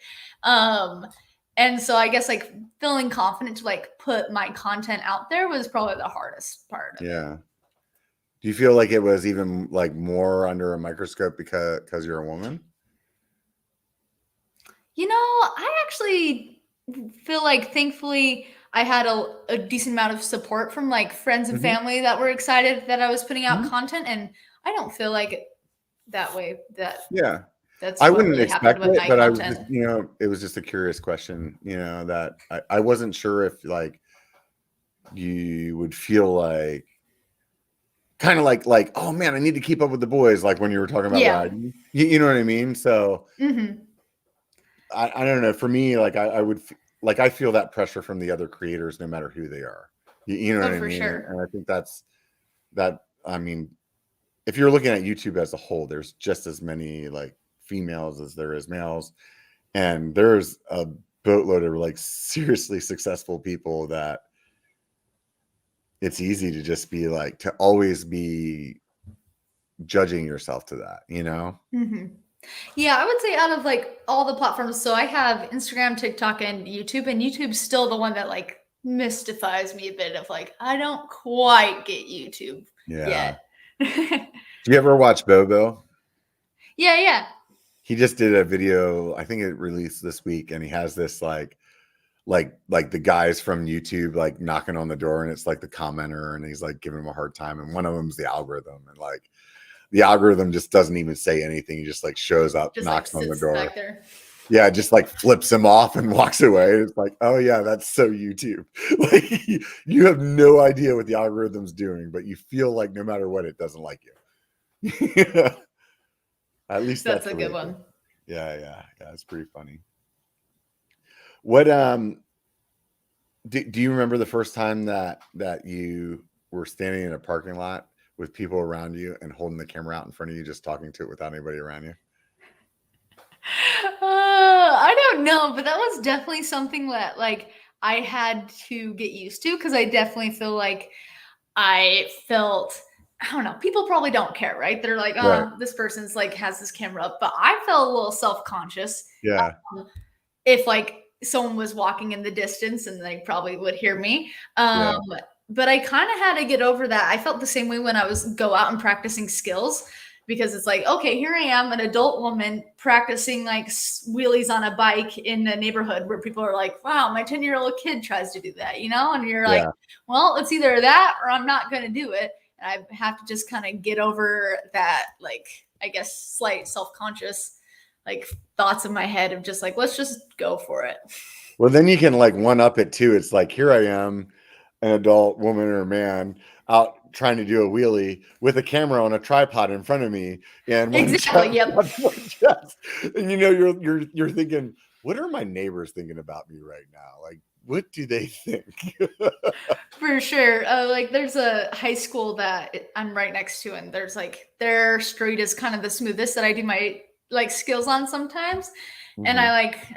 And so I guess like feeling confident to like put my content out there was probably the hardest part of it. Yeah. Do you feel like it was even like more under a microscope because you're a woman? I actually feel like thankfully I had a decent amount of support from like friends and family that were excited that I was putting out content, and I don't feel like that way. Yeah. That's I what wouldn't really happened expect with it, my but I was just, content. it was just a curious question, that I wasn't sure if like you would feel like kind of like, oh man, I need to keep up with the boys, like when you were talking about Yeah. riding. You know what I mean? So I don't know. For me, like I would like I feel that pressure from the other creators, no matter who they are. You know what I For mean? sure. And I think that. I mean, if you're looking at YouTube as a whole, there's just as many like females as there is males, and there's a boatload of like seriously successful people that it's easy to just be like, to always be judging yourself to that, you know? Mm-hmm. Yeah, I would say out of like all the platforms, so I have Instagram, TikTok, and YouTube's still the one that like mystifies me a bit of like, I don't quite get YouTube yet. Do you ever watch Bobo? Yeah. He just did a video, I think it released this week, and he has this like the guys from YouTube like knocking on the door, and it's like the commenter, and he's like giving him a hard time, and one of them's the algorithm, and like the algorithm just doesn't even say anything. He just like shows up, just knocks like on the door. Back there. Yeah, just like flips him off and walks away. It's like, oh yeah, that's so YouTube. Like you have no idea what the algorithm's doing, but you feel like no matter what, it doesn't like you. At least that's a good one. Yeah, it's pretty funny. What do you remember the first time that you were standing in a parking lot with people around you and holding the camera out in front of you, just talking to it without anybody around you? I don't know, but that was definitely something that like I had to get used to, because I definitely feel like I don't know, people probably don't care, right? They're like, oh, right. This person's like has this camera up, but I felt a little self-conscious. Yeah. If like someone was walking in the distance and they probably would hear me. But I kind of had to get over that. I felt the same way when I was go out and practicing skills, because it's like, okay, here I am, an adult woman practicing like wheelies on a bike in a neighborhood where people are like, wow, my 10-year-old kid tries to do that, you know? And you're like, well, it's either that or I'm not going to do it. And I have to just kind of get over that, like, I guess, slight self-conscious, like, thoughts in my head of just like, let's just go for it. Well, then you can like one up it too. It's like, here I am, an adult woman or man out trying to do a wheelie with a camera on a tripod in front of me, and exactly, chest, and you know you're thinking, what are my neighbors thinking about me right now? Like, what do they think? For sure. Like there's a high school that I'm right next to, and there's like their street is kind of the smoothest that I do my like skills on sometimes. Mm-hmm. And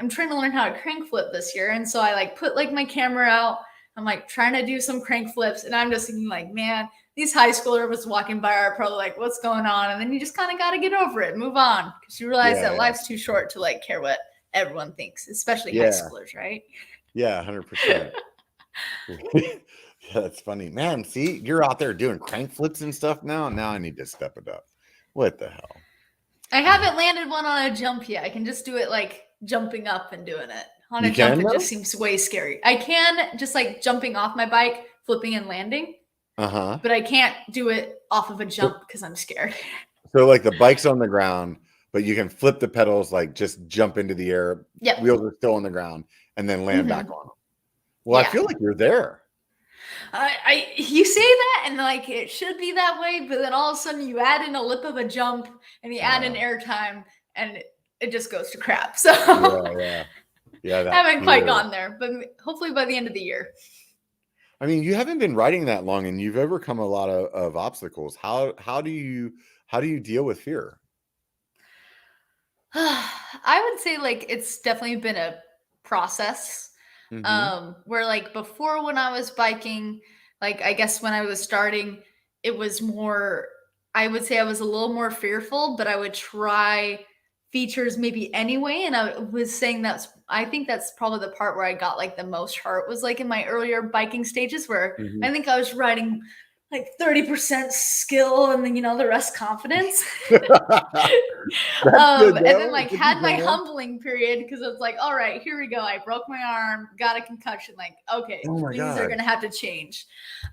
I'm trying to learn how to crank flip this year. And so I like put like my camera out. I'm like trying to do some crank flips, and I'm just thinking like, man, these high schoolers walking by are probably like, what's going on? And then you just kind of got to get over it, move on, because you realize that life's too short to like care what everyone thinks, especially high schoolers, right? Yeah, 100%. Yeah, that's funny, man. See, you're out there doing crank flips and stuff now. Now I need to step it up. What the hell? I haven't landed one on a jump yet. I can just do it like jumping up and doing it. On a jump, it just seems way scary. I can just like jumping off my bike, flipping and landing. But I can't do it off of a jump because I'm scared. So like the bike's on the ground, but you can flip the pedals, like just jump into the air. Yep. Wheels are still on the ground and then land back on them. Well, I feel like you're there. You say that and like it should be that way, but then all of a sudden you add in a lip of a jump and you add in air time and it just goes to crap. So yeah, I haven't quite gone there, but hopefully by the end of the year. I mean, you haven't been riding that long, and you've overcome a lot of obstacles. How do you deal with fear? I would say like it's definitely been a process. Where like before when I was biking, like I guess when I was starting, it was more, I would say I was a little more fearful, but I would try features maybe anyway. And I was saying I think that's probably the part where I got like the most hurt was like in my earlier biking stages where I think I was riding like 30% skill and then, you know, the rest confidence. And then like had my humbling period because it's like, all right, here we go. I broke my arm, got a concussion. Like, okay, things are going to have to change.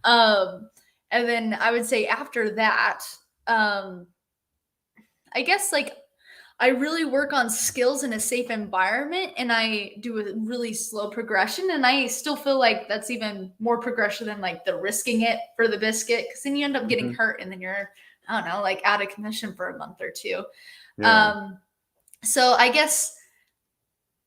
And then I would say after that, I guess like I really work on skills in a safe environment and I do a really slow progression. And I still feel like that's even more progression than like the risking it for the biscuit. Cause then you end up getting hurt and then you're, I don't know, like out of commission for a month or two. So I guess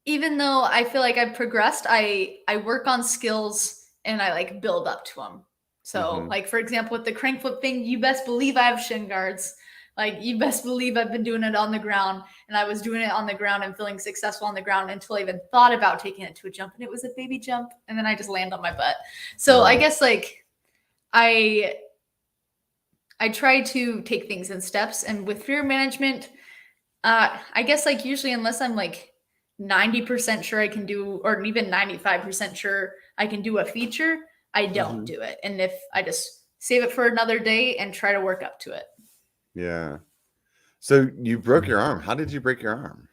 even though I feel like I've progressed, I work on skills and I like build up to them. So like, for example, with the crank flip thing, you best believe I have shin guards. Like you best believe I've been doing it on the ground and I was doing it on the ground and feeling successful on the ground until I even thought about taking it to a jump and it was a baby jump and then I just land on my butt. So I guess like I I try to take things in steps, and with fear management, I guess like usually unless I'm like 90% sure I can do, or even 95% sure I can do a feature, I don't do it. And if I just save it for another day and try to work up to it. Yeah. So you broke your arm. How did you break your arm?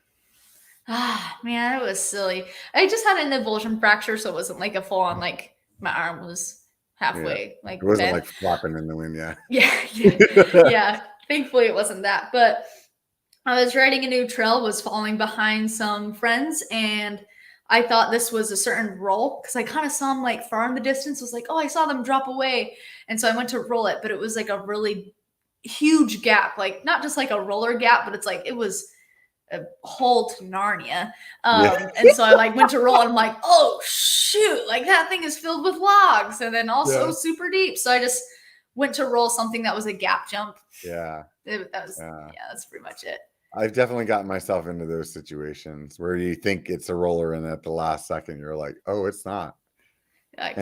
Man, it was silly. I just had an avulsion fracture, so it wasn't like a full on, like my arm was halfway like It wasn't bent. like flapping in the wind. Yeah. Yeah. Thankfully it wasn't that. But I was riding a new trail, was falling behind some friends, and I thought this was a certain roll because I kind of saw them like far in the distance. Was like, oh, I saw them drop away. And so I went to roll it, but it was like a really huge gap, like not just like a roller gap, but it's like it was a hole to Narnia. And so I like went to roll and I'm like, oh shoot, like that thing is filled with logs and then also super deep. So I just went to roll something that was a gap jump. Yeah. That's pretty much it. I've definitely gotten myself into those situations where you think it's a roller and at the last second you're like, oh, it's not. Like,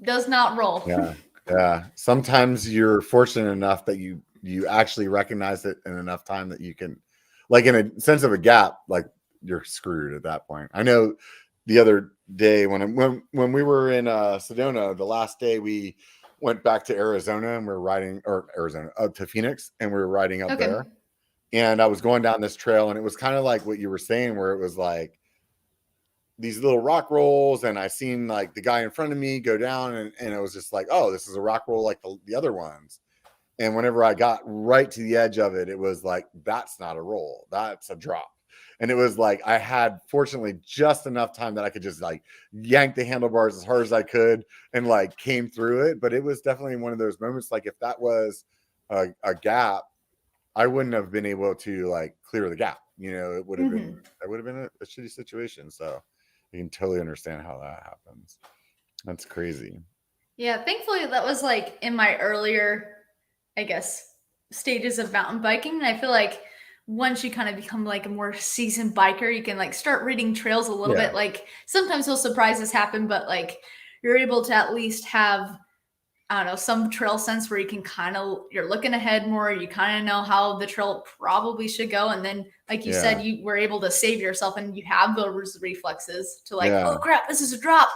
does not roll. Yeah. Sometimes you're fortunate enough that you actually recognize it in enough time that you can, like in a sense of a gap, like you're screwed at that point. I know the other day when we were in Sedona, the last day we went back to Arizona and we were riding, or Arizona up to Phoenix, and we were riding up there. And I was going down this trail, and it was kind of like what you were saying, where it was like these little rock rolls, and I seen like the guy in front of me go down, and it was just like, oh, this is a rock roll like the other ones. And whenever I got right to the edge of it, it was like, that's not a roll, that's a drop. And it was like, I had fortunately just enough time that I could just like yank the handlebars as hard as I could and like came through it. But it was definitely one of those moments. Like if that was a gap, I wouldn't have been able to like clear the gap. You know, it would have been a shitty situation. So you can totally understand how that happens. That's crazy. Yeah, thankfully that was like in my earlier, I guess, stages of mountain biking. And I feel like once you kind of become like a more seasoned biker, you can like start reading trails a little bit. Like sometimes those surprises happen, but like you're able to at least have, I don't know, some trail sense where you can kind of, you're looking ahead more. You kind of know how the trail probably should go. And then, like you said, you were able to save yourself and you have those reflexes to like, oh crap, this is a drop.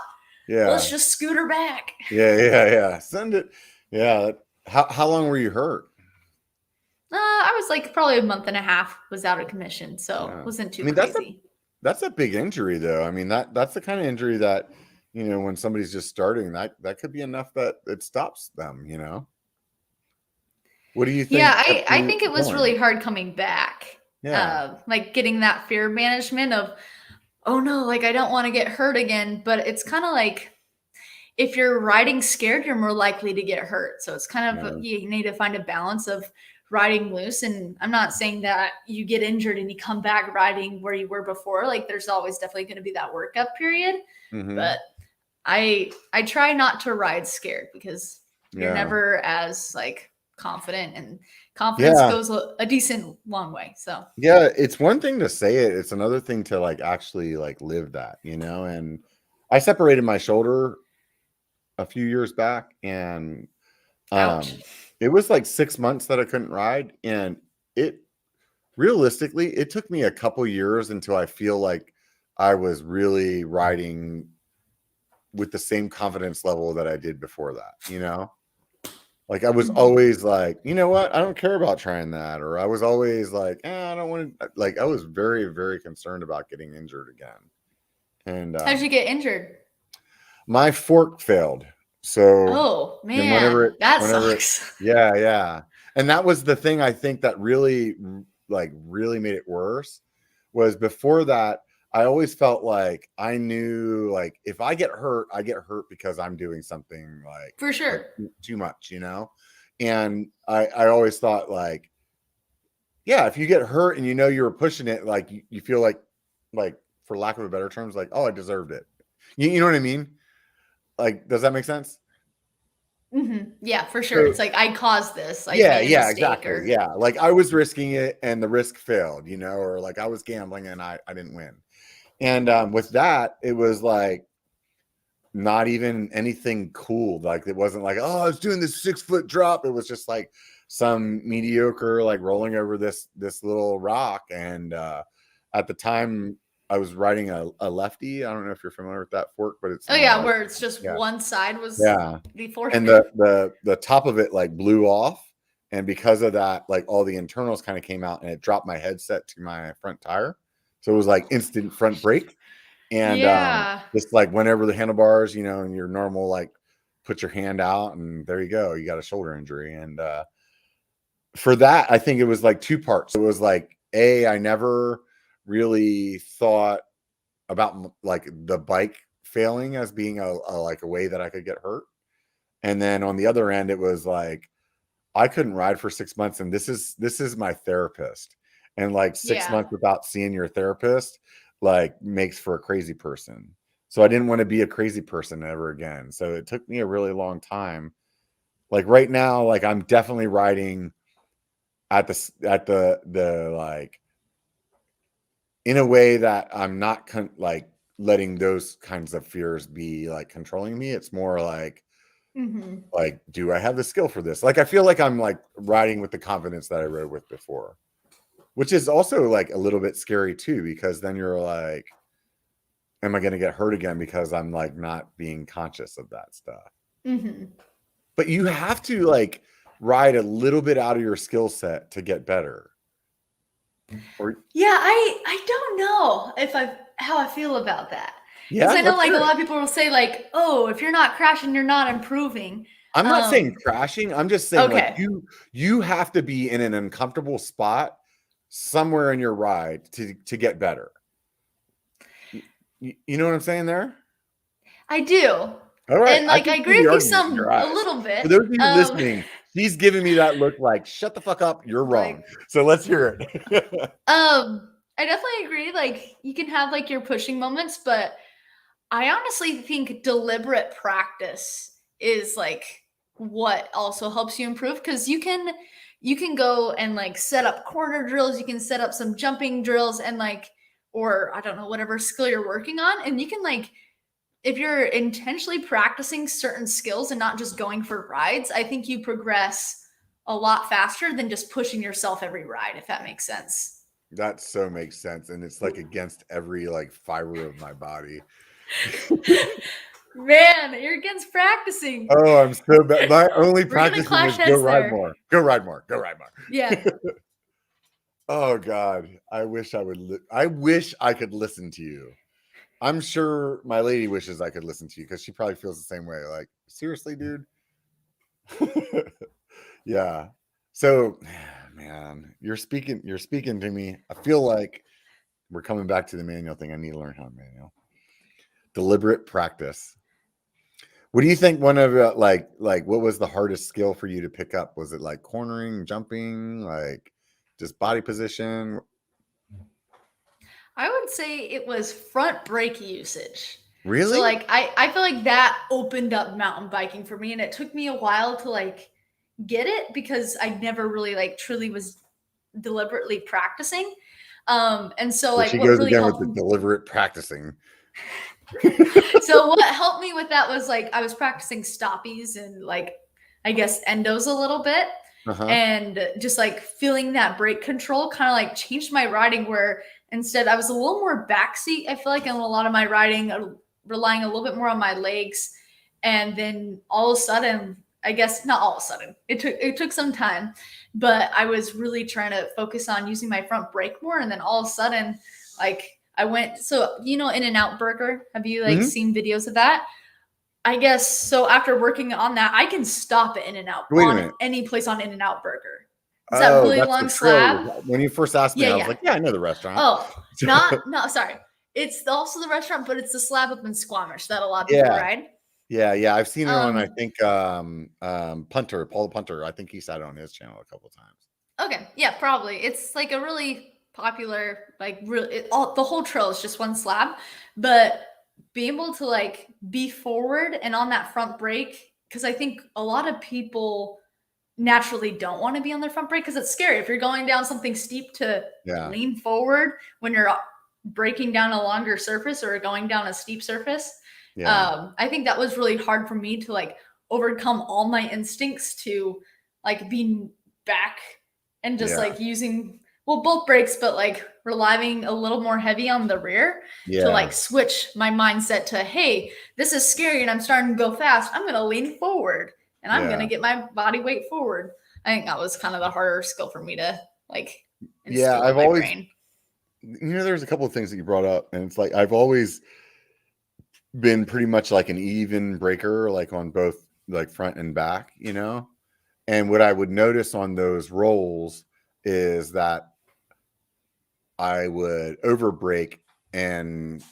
Yeah. Let's just scooter back. Yeah. Send it. Yeah. How long were you hurt? I was like probably a month and a half was out of commission. So it wasn't too crazy. That's a big injury though. I mean, that's the kind of injury that, you know, when somebody's just starting, that could be enough that it stops them, you know? What do you think? Yeah, I think it was really hard coming back. Yeah. Like getting that fear management of, oh no, like I don't want to get hurt again. But it's kind of like if you're riding scared, you're more likely to get hurt. So it's kind of, you need to find a balance of riding loose. And I'm not saying that you get injured and you come back riding where you were before. Like there's always definitely going to be that workup period. But I try not to ride scared because you're never as like confident, and confidence goes a decent long way. So yeah, it's one thing to say it, it's another thing to like actually like live that, you know. And I separated my shoulder a few years back, and it was like 6 months that I couldn't ride, and it realistically it took me a couple years until I feel like I was really riding with the same confidence level that I did before that, you know? Like I was always like, you know what? I don't care about trying that. Or I was always like, I don't want to, like, I was very, very concerned about getting injured again. And how'd you get injured? My fork failed. So, oh man, that sucks. Yeah. And that was the thing I think that really made it worse was before that, I always felt like I knew, like, if I get hurt, I get hurt because I'm doing something like for sure like too much, you know? And I always thought like, yeah, if you get hurt and you know you were pushing it, like you feel like for lack of a better terms, like, oh, I deserved it. You know what I mean? Like, does that make sense? Yeah, for sure. So, it's like I caused this. Yeah, exactly. Yeah, like I was risking it and the risk failed, you know, or like I was gambling and I didn't win. And with that, it was like not even anything cool. Like it wasn't like, oh, I was doing this 6 foot drop. It was just like some mediocre, like rolling over this little rock. And at the time I was riding a lefty. I don't know if you're familiar with that fork, but it's where it's just yeah. one side was the fork. And the top of it like blew off. And because of that, like all the internals kind of came out, and it dropped my headset to my front tire. So it was like instant front brake. And just like whenever the handlebars, you know, and your normal, like put your hand out and there you go, you got a shoulder injury. And for that, I think it was like two parts. It was like, I never really thought about like the bike failing as being a like a way that I could get hurt. And then on the other end, it was like, I couldn't ride for 6 months, and this is my therapist. And like 6 months without seeing your therapist like makes for a crazy person. So I didn't want to be a crazy person ever again. So it took me a really long time. Like right now, like I'm definitely riding at the like in a way that I'm not like letting those kinds of fears be like controlling me. It's more like, like, do I have the skill for this? Like, I feel like I'm like riding with the confidence that I rode with before, which is also like a little bit scary too, because then you're like, am I going to get hurt again because I'm like not being conscious of that stuff? But you have to like ride a little bit out of your skill set to get better. Or I don't know how I feel about that. Yeah, because I know like a lot of people will say like, oh, if you're not crashing, you're not improving. I'm not saying crashing. I'm just saying like you have to be in an uncomfortable spot somewhere in your ride to get better. You know what I'm saying there? I do. All right. And like I agree with you a little bit. For those of you listening, he's giving me that look like, shut the fuck up, you're wrong. Like, so let's hear it. I definitely agree. Like you can have like your pushing moments, but I honestly think deliberate practice is like what also helps you improve, because you can go and like set up corner drills, you can set up some jumping drills and like, or I don't know, whatever skill you're working on, and you can like, if you're intentionally practicing certain skills and not just going for rides, I think you progress a lot faster than just pushing yourself every ride, if that makes sense. That so makes sense. And it's like against every like fiber of my body. Man, you're against practicing. Oh, I'm so bad. My only practice is go ride more. Go ride more. Go ride more. Yeah. Oh God. I wish I could listen to you. I'm sure my lady wishes I could listen to you, because she probably feels the same way. Like, seriously, dude. Yeah. So, man, you're speaking to me. I feel like we're coming back to the manual thing. I need to learn how to manual. Deliberate practice. What do you think one of like what was the hardest skill for you to pick up? Was it like cornering, jumping, like just body position? I would say it was front brake usage. Really? So like I feel like that opened up mountain biking for me, and it took me a while to like get it, because I never really like truly was deliberately practicing. And so like she what goes really again helped with the deliberate practicing. So what helped me with that was like I was practicing stoppies and like I guess endos a little bit. And just like feeling that brake control kind of like changed my riding, where instead I was a little more backseat. I feel like in a lot of my riding, relying a little bit more on my legs. And then all of a sudden, I guess not all of a sudden, it took some time, but I was really trying to focus on using my front brake more. And then all of a sudden, like I went, so, you know, In-N-Out Burger, have you like seen videos of that? I guess, so after working on that, I can stop at In-N-Out on any place on In-N-Out Burger. Is that really long slab? When you first asked me, I was like, yeah, I know the restaurant. Oh, no, sorry. It's also the restaurant, but it's the slab up in Squamish that a lot of people ride. Yeah. I've seen it on, I think, Punter, Paul Punter. I think he sat on his channel a couple of times. Okay. Yeah, probably. It's like a really popular, like the whole trail is just one slab, but being able to like be forward and on that front brake, because I think a lot of people naturally don't want to be on their front brake because it's scary. If you're going down something steep to lean forward when you're braking down a longer surface or going down a steep surface. I think that was really hard for me to like overcome all my instincts to like be back and just Yeah. like using, well, both brakes, but like relying a little more heavy on the rear Yeah. to like switch my mindset to, hey, this is scary and I'm starting to go fast. I'm going to lean forward and I'm going to get my body weight forward. I think that was kind of the harder skill for me to like instill in my brain. There's a couple of things that you brought up, and it's like I've always been pretty much like an even breaker, like on both like front and back, and what I would notice on those rolls is that I would over brake, and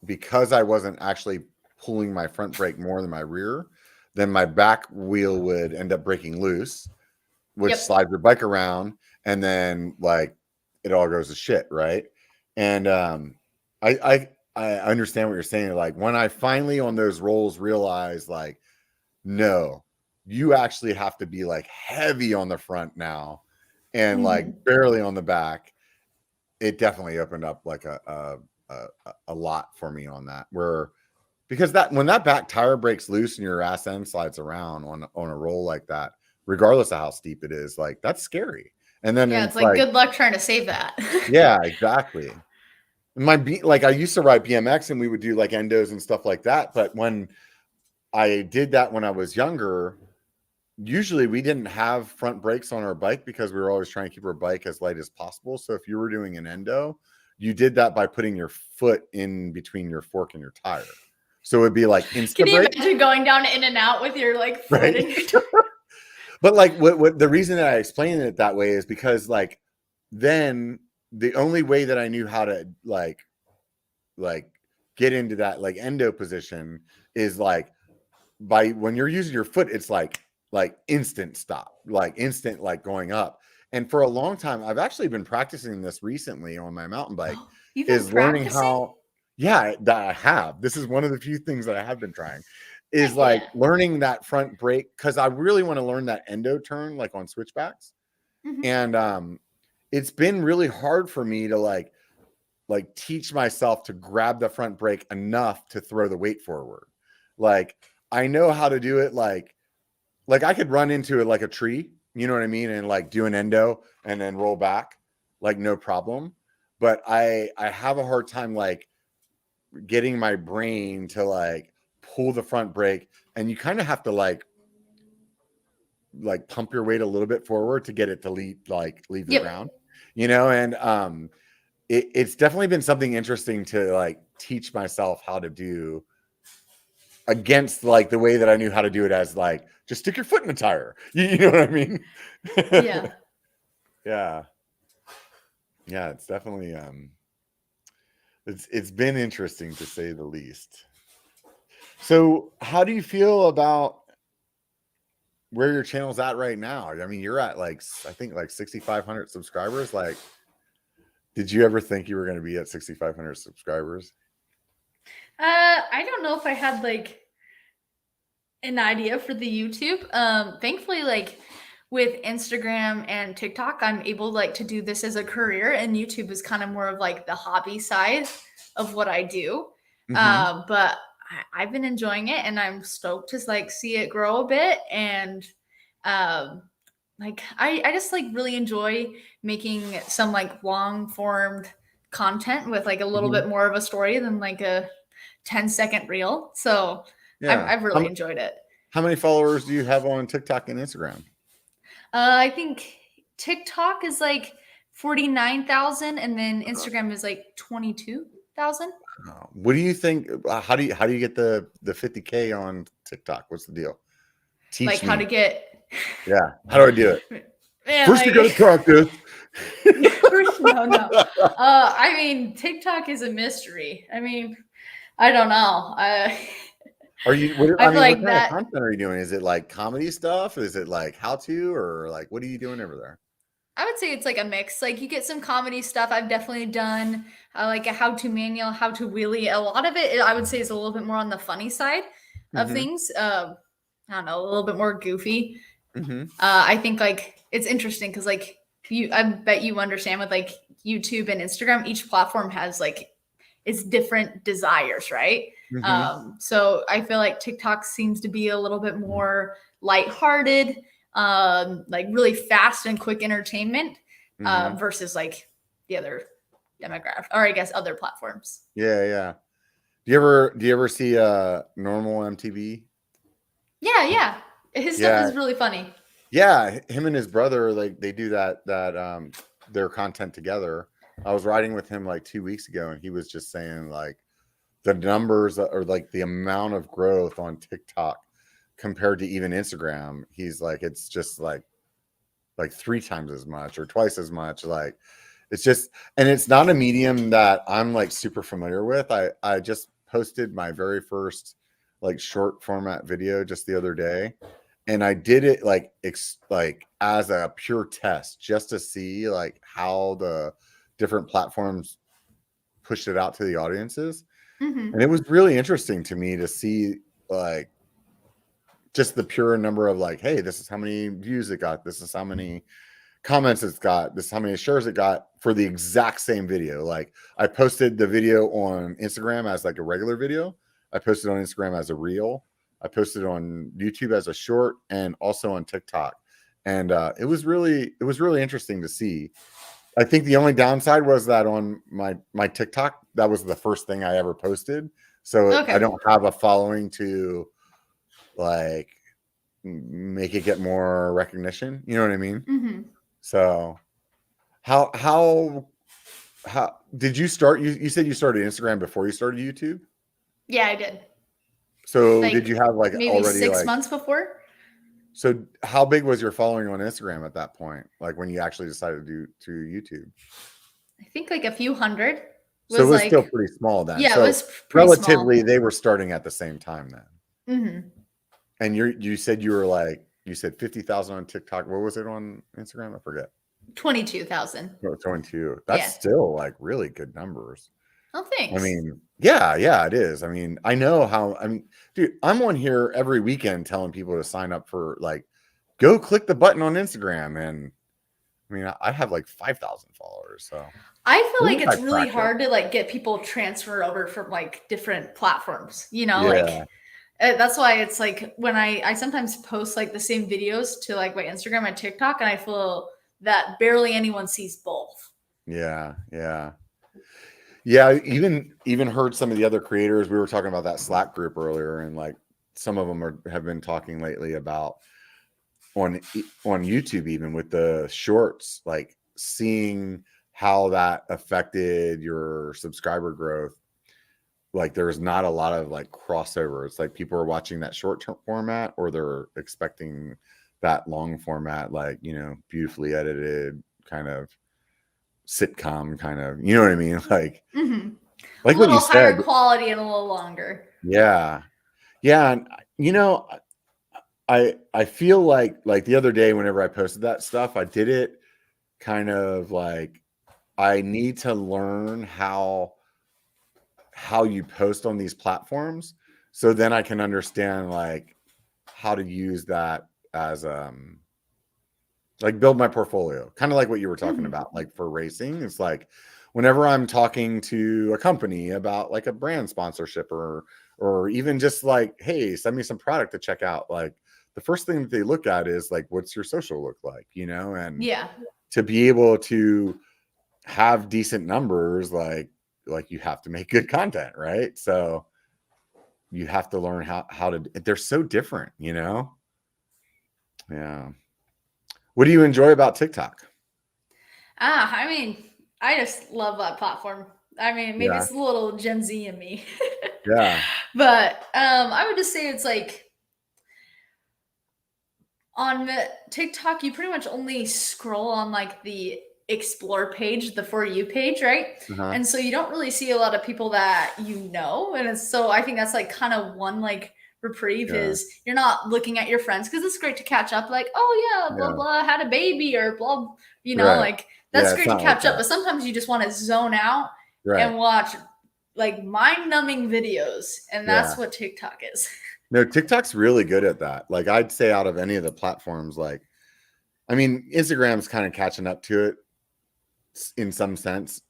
because I wasn't actually pulling my front brake more than my rear, then my back wheel would end up breaking loose, which slides your bike around, and then like it all goes to shit, right? And I understand what you're saying. Like when I finally on those rolls realized, like, no, you actually have to be like heavy on the front now, and like barely on the back. It definitely opened up like a lot for me on that. Because when that back tire breaks loose and your ass end slides around on a roll like that, regardless of how steep it is, like that's scary. And then it's like good luck trying to save that. Yeah, exactly. Like I used to ride BMX and we would do like endos and stuff like that. But when I did that when I was younger, usually we didn't have front brakes on our bike because we were always trying to keep our bike as light as possible. So if you were doing an endo, you did that by putting your foot in between your fork and your tire. So it'd be like insta Can you imagine going down in and out with your like foot in your tire? But like what the reason that I explained it that way is because like then the only way that I knew how to like get into that like endo position is like by when you're using your foot, it's like instant stop, like instant like going up. And for a long time, I've actually been practicing this recently on my mountain bike. Is learning how. Yeah, that I have. This is one of the few things that I have been trying. Is like learning that front brake because I really want to learn that endo turn like on switchbacks. And it's been really hard for me to like teach myself to grab the front brake enough to throw the weight forward. Like I know how to do it like I could run into it like a tree, you know what I mean, and like do an endo and then roll back like no problem. But I have a hard time like getting my brain to like pull the front brake, and you kind of have to like pump your weight a little bit forward to get it to leave the ground, and it's definitely been something interesting to like teach myself how to do against like the way that I knew how to do it as like just stick your foot in the tire, you know what I mean? Yeah, it's definitely it's been interesting to say the least. So how do you feel about where your channel's at right now? I mean, you're at like, I think like 6,500 subscribers. Like, did you ever think you were going to be at 6,500 subscribers? I don't know if I had like an idea for the YouTube. Thankfully, like with Instagram and TikTok, I'm able like to do this as a career, and YouTube is kind of more of like the hobby side of what I do. But I've been enjoying it, and I'm stoked to like see it grow a bit. And like I just like really enjoy making some like long formed content with like a little bit more of a story than like a 10-second reel. So I've really enjoyed it. How many followers do you have on TikTok and Instagram? I think TikTok is like 49,000, and then Instagram is like 22,000. What do you think? How do you get the 50K on TikTok? What's the deal? Teach like me. How to get. Yeah, how do I do it? Man, first, you gotta practice. No. I mean, TikTok is a mystery. I mean, I don't know. Are you? What like kind of content are you doing? Is it like comedy stuff? Is it like how to, or like what are you doing over there? I would say it's like a mix. Like you get some comedy stuff. I've definitely done like a how-to manual, how to wheelie. A lot of it, I would say, is a little bit more on the funny side of things. I don't know, a little bit more goofy. I think like it's interesting because like I bet you understand with like YouTube and Instagram, each platform has like its different desires, right? So I feel like TikTok seems to be a little bit more lighthearted. like really fast and quick entertainment Mhm. versus like the other demographic, or I guess other platforms. Yeah. Do you ever see normal MTB? Yeah. His stuff Yeah. is really funny. Yeah, him and his brother, like they do that their content together. I was riding with him like 2 weeks ago, and he was just saying like the numbers or like the amount of growth on TikTok compared to even Instagram. He's like, it's just like 3 times as much or twice as much. Like it's just, and it's not a medium that I'm like super familiar with. I just posted my very first like short format video just the other day, and I did it like as a pure test just to see like how the different platforms pushed it out to the audiences. Mm-hmm. And it was really interesting to me to see like just the pure number of like, hey, this is how many views it got, this is how many comments it's got, this is how many shares it got for the exact same video. Like I posted the video on Instagram as like a regular video, I posted on Instagram as a reel, I posted on YouTube as a short, and also on TikTok. And it was really interesting to see. I think the only downside was that on my TikTok, that was the first thing I ever posted, so I Okay. don't have a following to like make it get more recognition. You know what I mean? Mm-hmm. So how did you start? You said you started Instagram before you started YouTube. Yeah, I did. So Like did you have like maybe already 6 months before? so how big was your following on Instagram at that point? Like when you actually decided to do to YouTube? I think like a few hundred So it was was still like, pretty small then. yeah, it So was pretty small. relatively, they were starting at the same time then. Mm-hmm. And you said you were like, you said 50,000 on TikTok. What was it on Instagram? I forget. 22,000. No, 22. That's Yeah. still like really good numbers. Oh, I thanks. mean, yeah, it is. I mean, I know how, I mean, dude, I'm on here every weekend telling people to sign up for like, go click the button on Instagram. And I mean, I have like 5,000 followers. So I feel like it's I really practice. hard to like get people transfer over from like different platforms, you know, Yeah. like that's why it's like when I sometimes post like the same videos to like my Instagram and TikTok, and I feel that barely anyone sees both. Yeah. I even heard some of the other creators. We were talking about that Slack group earlier, and like some of them have been talking lately about on YouTube, even with the shorts, like seeing how that affected your subscriber growth. Like there's not a lot of like crossover. It's like people are watching that short term format, or they're expecting that long format, like, you know, beautifully edited kind of sitcom kind of, you know what I mean? Like, Mm-hmm. like A what you little higher said. quality and a little longer. Yeah. And you know, I feel like the other day whenever I posted that stuff, I did it kind of like I need to learn how you post on these platforms, so then I can understand like how to use that as like build my portfolio, kind of like what you were talking about, like for racing. It's like whenever I'm talking to a company about like a brand sponsorship, or even just like, hey, send me some product to check out, like the first thing that they look at is like, what's your social look like, you know? And Yeah. to be able to have decent numbers, like you have to make good content, right? So you have to learn how to, they're so different, you know? Yeah. What do you enjoy about TikTok? I mean, I just love that platform. I mean, maybe Yeah. it's a little Gen Z in me. Yeah. But I would just say it's like on TikTok, you pretty much only scroll on like the explore page, the For You page, right? Uh-huh. And so you don't really see a lot of people that you know. And so I think that's like kind of one like reprieve is you're not looking at your friends, because it's great to catch up, like, oh yeah, blah blah, had a baby, or blah, you know, like that's great to catch up. But sometimes you just want to zone out and watch like mind-numbing videos, and that's what TikTok is. No, TikTok's really good at that. Like I'd say out of any of the platforms, like, I mean, Instagram's kind of catching up to it in some sense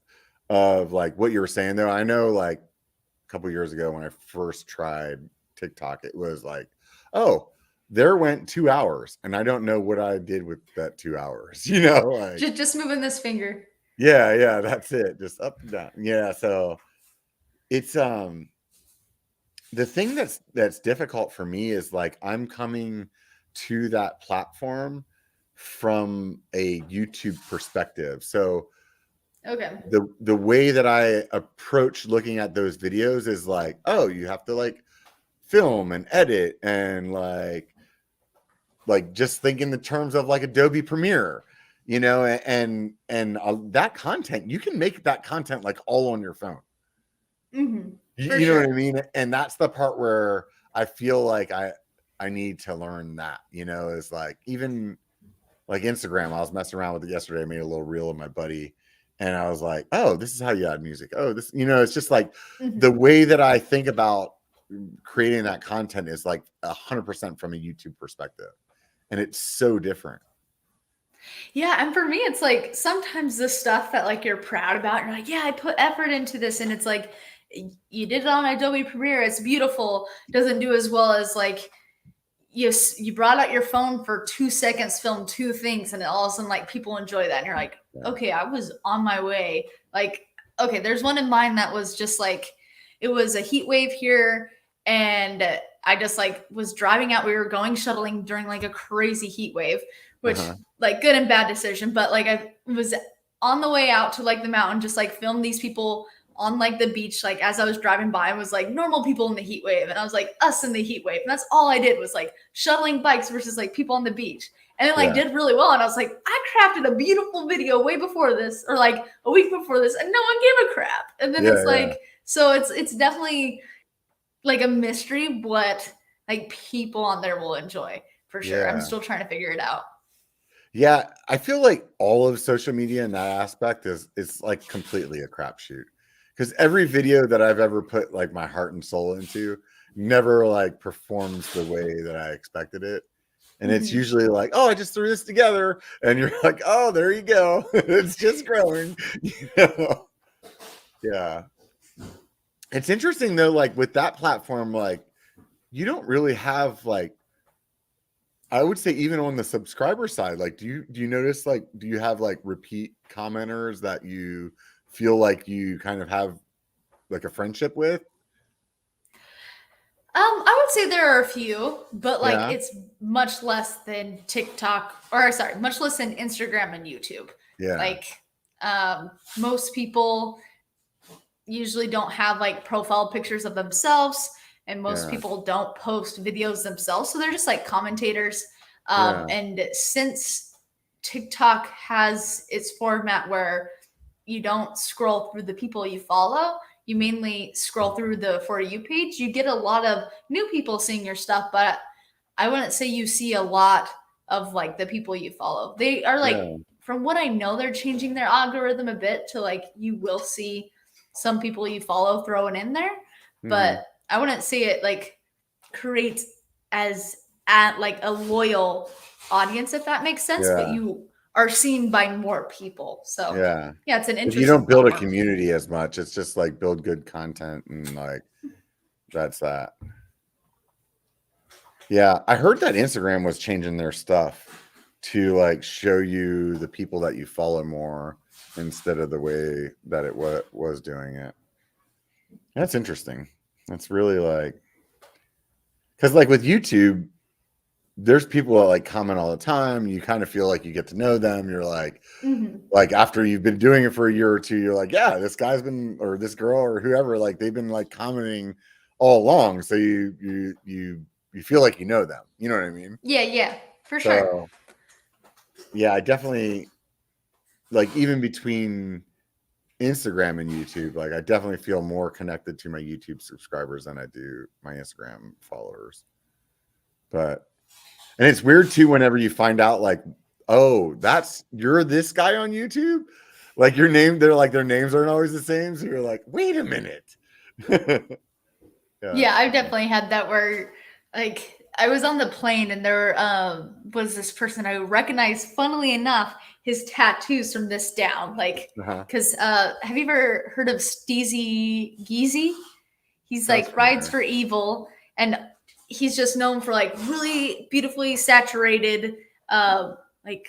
of like what you were saying though. I know like a couple years ago when I first tried TikTok, it was like, oh, there went 2 hours, and I don't know what I did with that 2 hours, you know, like, Just moving this finger. yeah, that's it, just up and down. Yeah, so it's the thing that's difficult for me is like I'm coming to that platform from a YouTube perspective. So Okay. the way that I approach looking at those videos is like, oh, you have to like film and edit and like just think in the terms of like Adobe Premiere, you know, and that content, you can make that content like all on your phone. Mm-hmm. You know what I mean? And that's the part where I feel like I need to learn that, you know, is like even like Instagram. I was messing around with it yesterday. I made a little reel of my buddy and I was like, oh, this is how you add music. Oh, this, you know, it's just like the way that I think about creating that content is like 100% from a YouTube perspective. And it's so different. Yeah, and for me, it's like sometimes the stuff that like you're proud about, you're like, yeah, I put effort into this, and it's like you did it on Adobe Premiere, it's beautiful, doesn't do as well as like you brought out your phone for 2 seconds, filmed 2 things, and all of a sudden like people enjoy that, and you're like, okay, I was on my way. Like, okay, there's one in mind that was just like it was a heat wave here, and I just like was driving out. We were going shuttling during like a crazy heat wave, which like good and bad decision. But like I was on the way out to like the mountain, just like filmed these people on like the beach, like as I was driving by, I was like normal people in the heat wave, and I was like us in the heat wave, and that's all I did was like shuttling bikes versus like people on the beach, and it like did really well. And I was like, I crafted a beautiful video way before this, or like a week before this, and no one gave a crap. And then it's like, so it's definitely like a mystery what like people on there will enjoy for sure. I'm still trying to figure it out. Yeah, I feel like all of social media in that aspect is like completely a crapshoot. Because every video that I've ever put like my heart and soul into never like performs the way that I expected it. And it's usually like, oh, I just threw this together. And you're like, oh, there you go. It's just growing. You know? Yeah. It's interesting though, like with that platform, like you don't really have like, I would say even on the subscriber side, like do you notice like do you have like repeat commenters that you feel like you kind of have like a friendship with? I would say there are a few, but like it's much less than TikTok, or sorry, much less than Instagram and YouTube. Yeah. Like most people usually don't have like profile pictures of themselves, and most people don't post videos themselves, so they're just like commentators. And since TikTok has its format where you don't scroll through the people you follow, you mainly scroll through the For You page, you get a lot of new people seeing your stuff, but I wouldn't say you see a lot of like the people you follow. They are like, from what I know, they're changing their algorithm a bit to like you will see some people you follow thrown in there, but I wouldn't say it like creates as at like a loyal audience, if that makes sense. But you are seen by more people. So yeah, it's an interesting. You don't build a community as much. It's just like build good content and like that's that. Yeah, I heard that Instagram was changing their stuff to like show you the people that you follow more instead of the way that it was doing it. That's interesting. That's really like, because like with YouTube, there's people that like comment all the time. You kind of feel like you get to know them. You're like, like after you've been doing it for a year or two, you're like, yeah, this guy's been, or this girl or whoever, like they've been like commenting all along. So you feel like you know them. You know what I mean? Yeah, for sure. Yeah, I definitely like even between Instagram and YouTube, like I definitely feel more connected to my YouTube subscribers than I do my Instagram followers. But and it's weird too whenever you find out like, oh, you're this guy on YouTube, like your name, they're like their names aren't always the same, so you're like, wait a minute. Yeah, I've definitely had that where like I was on the plane and there was this person I recognized, funnily enough, his tattoos from this down, like because have you ever heard of Steezy Geezy? He's like rides for evil, and he's just known for like really beautifully saturated, like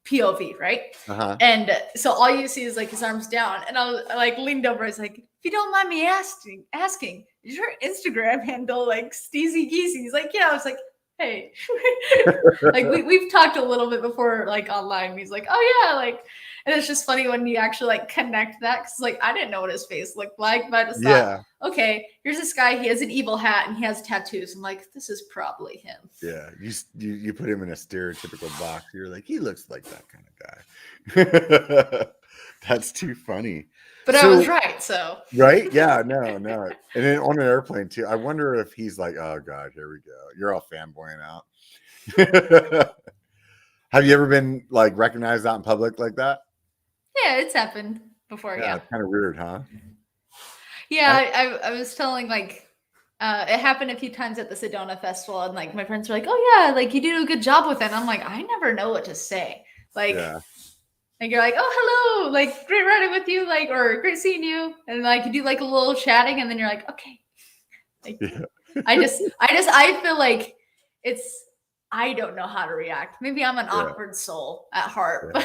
POV, right? And so all you see is like his arms down, and I like leaned over. I was like, if you don't mind me asking, is your Instagram handle like Steezy Geezy? He's like, yeah. I was like, hey, like we've talked a little bit before, like online. He's like, oh yeah, like, and it's just funny when you actually like connect that, because like I didn't know what his face looked like, but I just thought, okay, here's this guy. He has an evil hat and he has tattoos. I'm like, this is probably him. Yeah, you put him in a stereotypical box. You're like, he looks like that kind of guy. That's too funny. But I was right, so. Right? Yeah, no. And then on an airplane too. I wonder if he's like, oh God, here we go. You're all fanboying out. Have you ever been like recognized out in public like that? Yeah, it's happened before. Yeah. It's kind of weird, huh? Yeah, I was telling like it happened a few times at the Sedona Festival, and like my friends were like, oh yeah, like you do a good job with it. And I'm like, I never know what to say. Like like you're like, oh hello, like great riding with you, like, or great seeing you, and like you do like a little chatting, and then you're like, okay. Like, I feel like I don't know how to react. Maybe I'm an awkward soul at heart,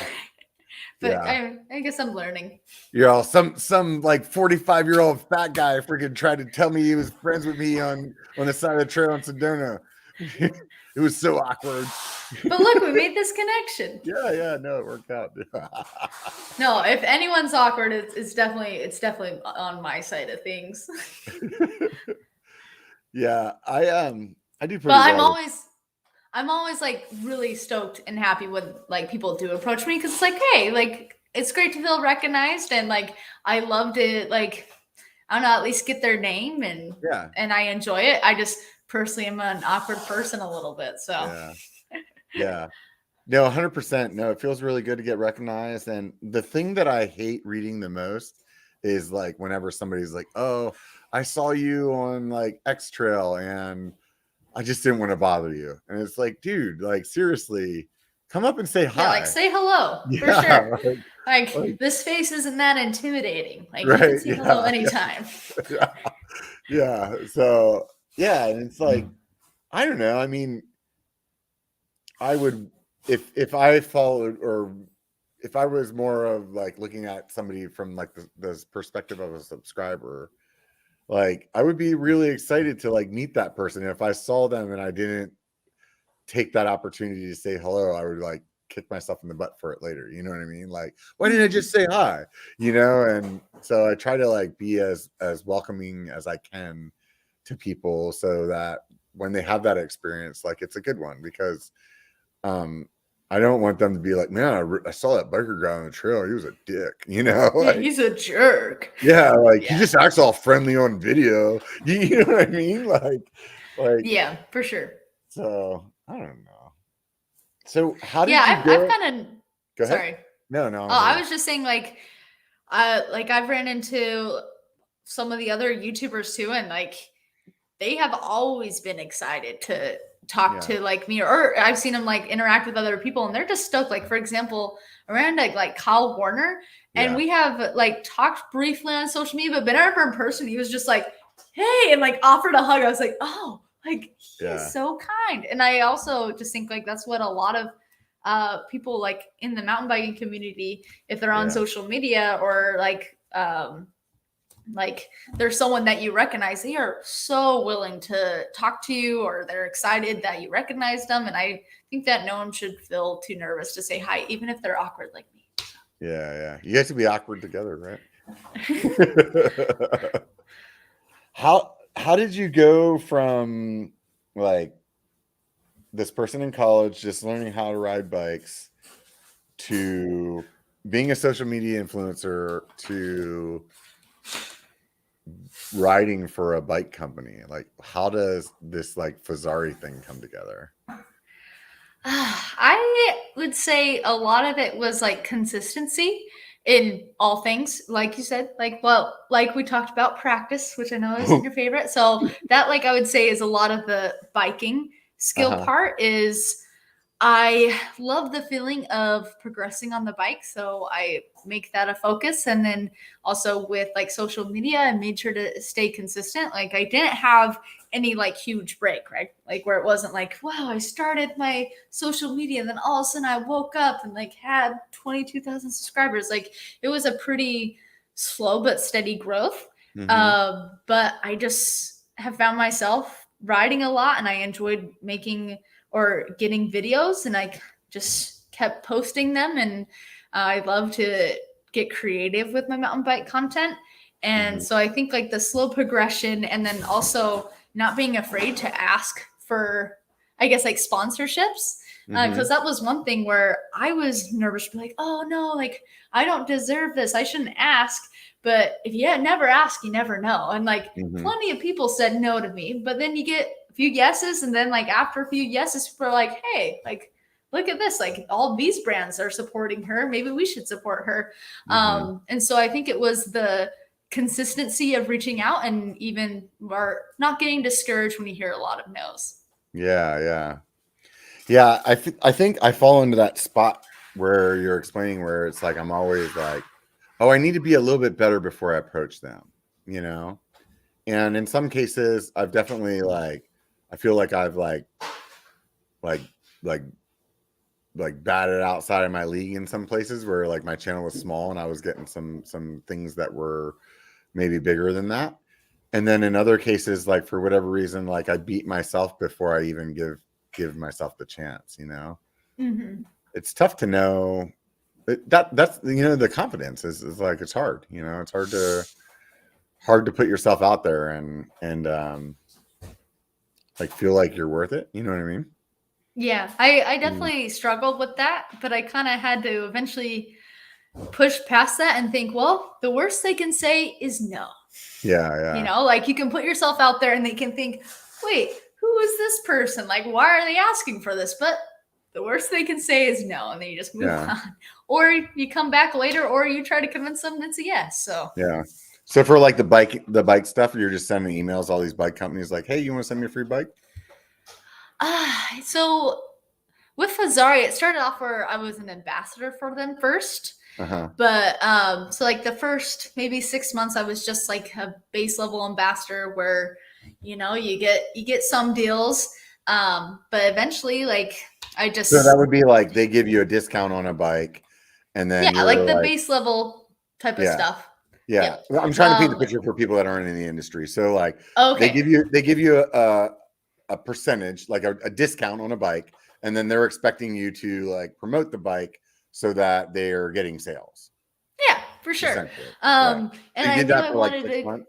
but I guess I'm learning. You're all some like 45-year-old fat guy freaking tried to tell me he was friends with me on the side of the trail in Sedona. It was so awkward. But look, we made this connection. Yeah, no, it worked out. No, if anyone's awkward, it's definitely on my side of things. Yeah, I do pretty well. I'm always like really stoked and happy when like people do approach me, because it's like, hey, like it's great to feel recognized, and like I love to like, I don't know, at least get their name, and I enjoy it. I just personally am an awkward person a little bit, so yeah. No, 100%. No, it feels really good to get recognized. And the thing that I hate reading the most is like whenever somebody's like, oh, I saw you on like X Trail and I just didn't want to bother you. And it's like, dude, like seriously, come up and say hi. Yeah, like say hello for sure. Like this face isn't that intimidating. Like you can say hello anytime. Yeah. So yeah, and it's like, I don't know. I mean, I would if I followed, or if I was more of like looking at somebody from like the perspective of a subscriber, like I would be really excited to like meet that person. And if I saw them and I didn't take that opportunity to say hello, I would like kick myself in the butt for it later. You know what I mean? Like, why didn't I just say hi? You know? And so I try to like be as welcoming as I can to people, so that when they have that experience, like it's a good one, because I don't want them to be like, man, I saw that biker guy on the trail. He was a dick, you know? Like, he's a jerk. Yeah, like he just acts all friendly on video. You know what I mean? Like yeah, for sure. So I don't know. So how did you I've kind of go ahead. Sorry. No. Oh, I was just saying like I've ran into some of the other YouTubers too, and like they have always been excited to talk to like me, or I've seen them like interact with other people, and they're just stoked. Like for example, around like Kyle Warner, and we have like talked briefly on social media, but been over in person. He was just like, hey, and like offered a hug. I was like, oh, like he's so kind. And I also just think like that's what a lot of people like in the mountain biking community, if they're on social media, or like there's someone that you recognize, they are so willing to talk to you, or they're excited that you recognize them. And I think that no one should feel too nervous to say hi, even if they're awkward like me. Yeah. You have to be awkward together, right? How did you go from like this person in college just learning how to ride bikes to being a social media influencer to riding for a bike company? Like, how does this like Fazari thing come together? I would say a lot of it was like consistency in all things, like you said, like we talked about practice, which I know is your favorite. So that, like, I would say is a lot of the biking skill part is I love the feeling of progressing on the bike. So I make that a focus. And then also with like social media, I made sure to stay consistent. Like I didn't have any like huge break, right? Like where it wasn't like, wow, I started my social media and then all of a sudden I woke up and like had 22,000 subscribers. Like it was a pretty slow but steady growth. But I just have found myself riding a lot and I enjoyed making or getting videos, and I just kept posting them. And I love to get creative with my mountain bike content. And so I think like the slow progression, and then also not being afraid to ask for, I guess, like sponsorships. Because that was one thing where I was nervous to be like, oh no, like I don't deserve this. I shouldn't ask. But if you never ask, you never know. And like plenty of people said no to me, but then you get a few yeses. And then like after a few yeses, people are like, hey, like, look at this. Like all these brands are supporting her. Maybe we should support her. And so I think it was the consistency of reaching out and even not getting discouraged when you hear a lot of no's. Yeah. I think I fall into that spot where you're explaining where it's like, I'm always like, oh, I need to be a little bit better before I approach them, you know? And in some cases I've definitely like, I feel like I've like batted outside of my league in some places where like my channel was small and I was getting some things that were maybe bigger than that. And then in other cases, like for whatever reason, like I beat myself before I even give myself the chance, you know? It's tough to know. That's you know, the confidence is like, it's hard, you know, it's hard to put yourself out there and like feel like you're worth it, you know what I mean? Yeah, I definitely struggled with that, but I kind of had to eventually push past that and think, well, the worst they can say is no. Yeah. You know, like you can put yourself out there and they can think, wait, who is this person? Like, why are they asking for this? But the worst they can say is no, and then you just move on. Or you come back later, or you try to convince them it's a yes. So So for like the bike stuff, you're just sending emails to all these bike companies like, hey, you want to send me a free bike? So with Fazari, it started off where I was an ambassador for them first. But so like the first maybe 6 months, I was just like a base level ambassador where, you know, you get some deals. But eventually, like so that would be like they give you a discount on a bike, and then like the base level type of stuff. Yeah. I'm trying to paint the picture for people that aren't in the industry. So like they give you a percentage, like a discount on a bike, and then they're expecting you to like promote the bike so that they're getting sales. Yeah, for sure. And I knew I wanted to.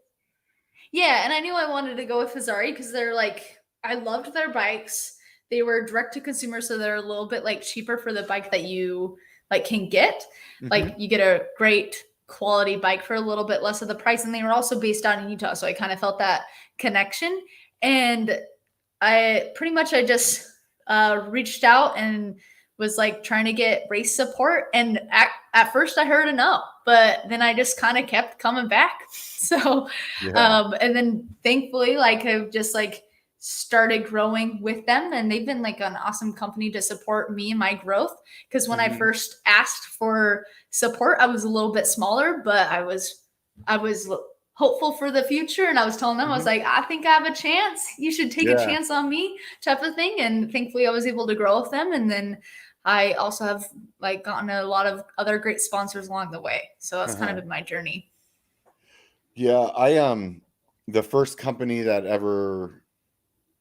Yeah, and I knew I wanted to go with Fazari because they're like, I loved their bikes. They were direct to consumer, so they're a little bit like cheaper for the bike that you like can get. Like you get a great quality bike for a little bit less of the price, and they were also based out in Utah, so I kind of felt that connection. And I just reached out and was like trying to get race support, and at first I heard a no, but then I just kind of kept coming back. So and then thankfully like I've just like started growing with them, and they've been like an awesome company to support me and my growth. Because when I first asked for support, I was a little bit smaller, but I was hopeful for the future, and I was telling them, I was like, I think I have a chance, you should take a chance on me, type of thing. And thankfully I was able to grow with them, and then I also have like gotten a lot of other great sponsors along the way. So that's kind of been my journey. I the first company that ever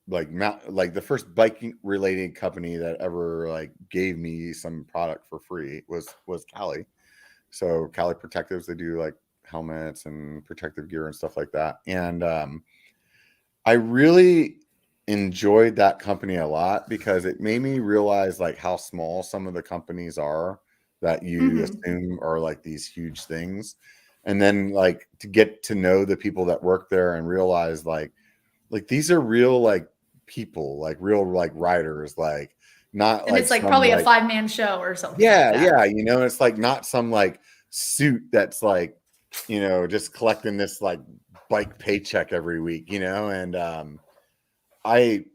like the first biking related company that ever like gave me some product for free was Cali. So Cali Protectives, they do like helmets and protective gear and stuff like that. And I really enjoyed that company a lot because it made me realize like how small some of the companies are that you assume are like these huge things. And then like to get to know the people that work there and realize like these are real like people, like real like riders, like not and like it's like probably a 5-man show or something. Yeah, you know, it's like not some like suit that's like, you know, just collecting this like bike paycheck every week, you know. And I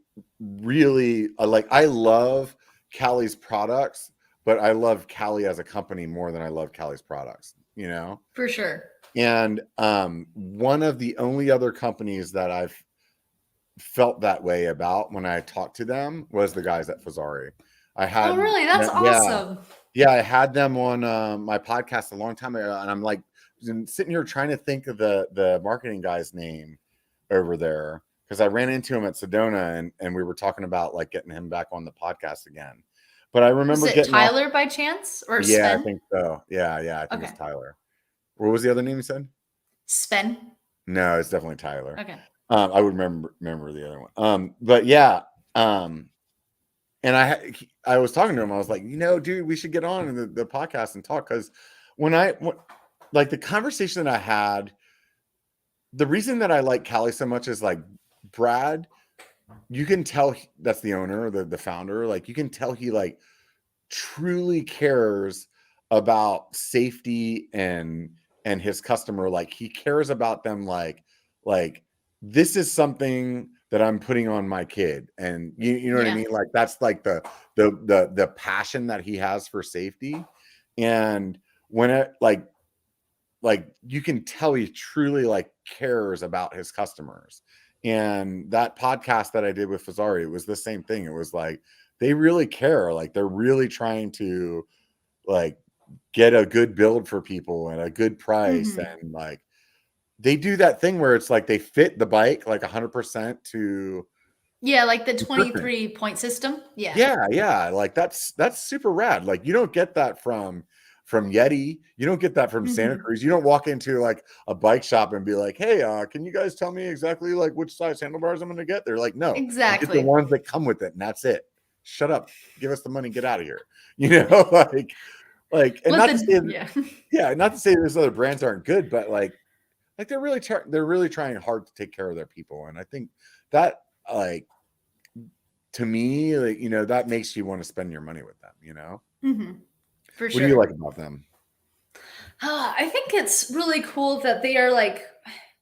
love Cali's products, but I love Cali as a company more than I love Cali's products, you know? For sure. And one of the only other companies that I've felt that way about when I talked to them was the guys at Fazari. I had, Oh, really? That's awesome. Yeah, I had them on my podcast a long time ago, and I'm like sitting here trying to think of the marketing guy's name over there, because I ran into him at Sedona, and we were talking about like getting him back on the podcast again. But I remember Was it getting Tyler by chance or yeah, Sven? I think so. Yeah, I think Okay. it's Tyler. What was the other name you said? Sven. No, it's definitely Tyler. Okay. I would remember the other one. But yeah, and I was talking to him. I was like, dude, we should get on in the podcast and talk, because when like the conversation that I had, the reason that I like Cali so much is like Brad, you can tell that's the owner, the founder. Like you can tell he like truly cares about safety and his customer. Like he cares about them. Like this is something that I'm putting on my kid, and you know what I mean. Like that's like the passion that he has for safety, and when it like you can tell he truly like cares about his customers. And that podcast that I did with Fazari, it was the same thing. It was like they really care. Like they're really trying to like get a good build for people and a good price. And like they do that thing where it's like they fit the bike like 100% to like the 23-point system. Yeah. Like that's super rad. Like you don't get that from Yeti. You don't get that from Santa Cruz. You don't walk into like a bike shop and be like, hey, can you guys tell me exactly like which size handlebars I'm going to get? They're like, no, exactly. You get the ones that come with it, and that's it. Shut up. Give us the money. Get out of here. Like, and not to say those other brands aren't good, but like they're really trying hard to take care of their people. And I think that like, to me, like, that makes you want to spend your money with them, For sure. What do you like about them? I think it's really cool that they are like,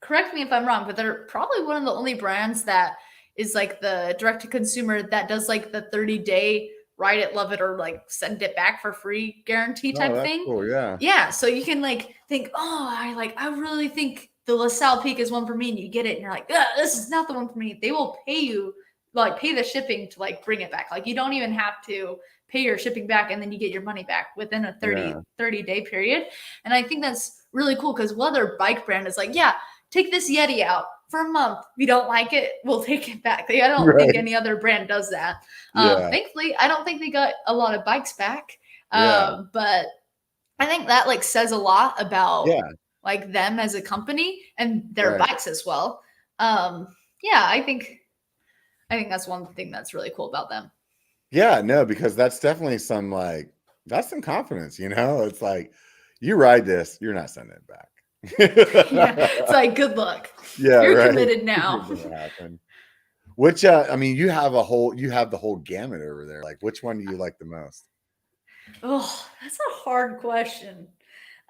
correct me if I'm wrong, but they're probably one of the only brands that is like the direct to consumer that does like the 30-day ride it, love it, or like send it back for free guarantee type thing. Cool, yeah. Yeah. So you can like think, I really think the LaSalle Peak is one for me, and you get it and you're like, this is not the one for me. They will pay you, like pay the shipping to like bring it back. Like you don't even have to pay your shipping back, and then you get your money back within a 30-day period. And I think that's really cool, because what other bike brand is like, take this Yeti out for a month. If you don't like it, we'll take it back. I don't think any other brand does that. Thankfully, I don't think they got a lot of bikes back. But I think that like says a lot about like them as a company and their bikes as well. I think that's one thing that's really cool about them. Yeah, no, because that's definitely some like, that's some confidence, it's like, you ride this, you're not sending it back. It's like, good luck. You're committed now. Which, I mean, you have the whole gamut over there. Like, which one do you like the most? Oh, that's a hard question.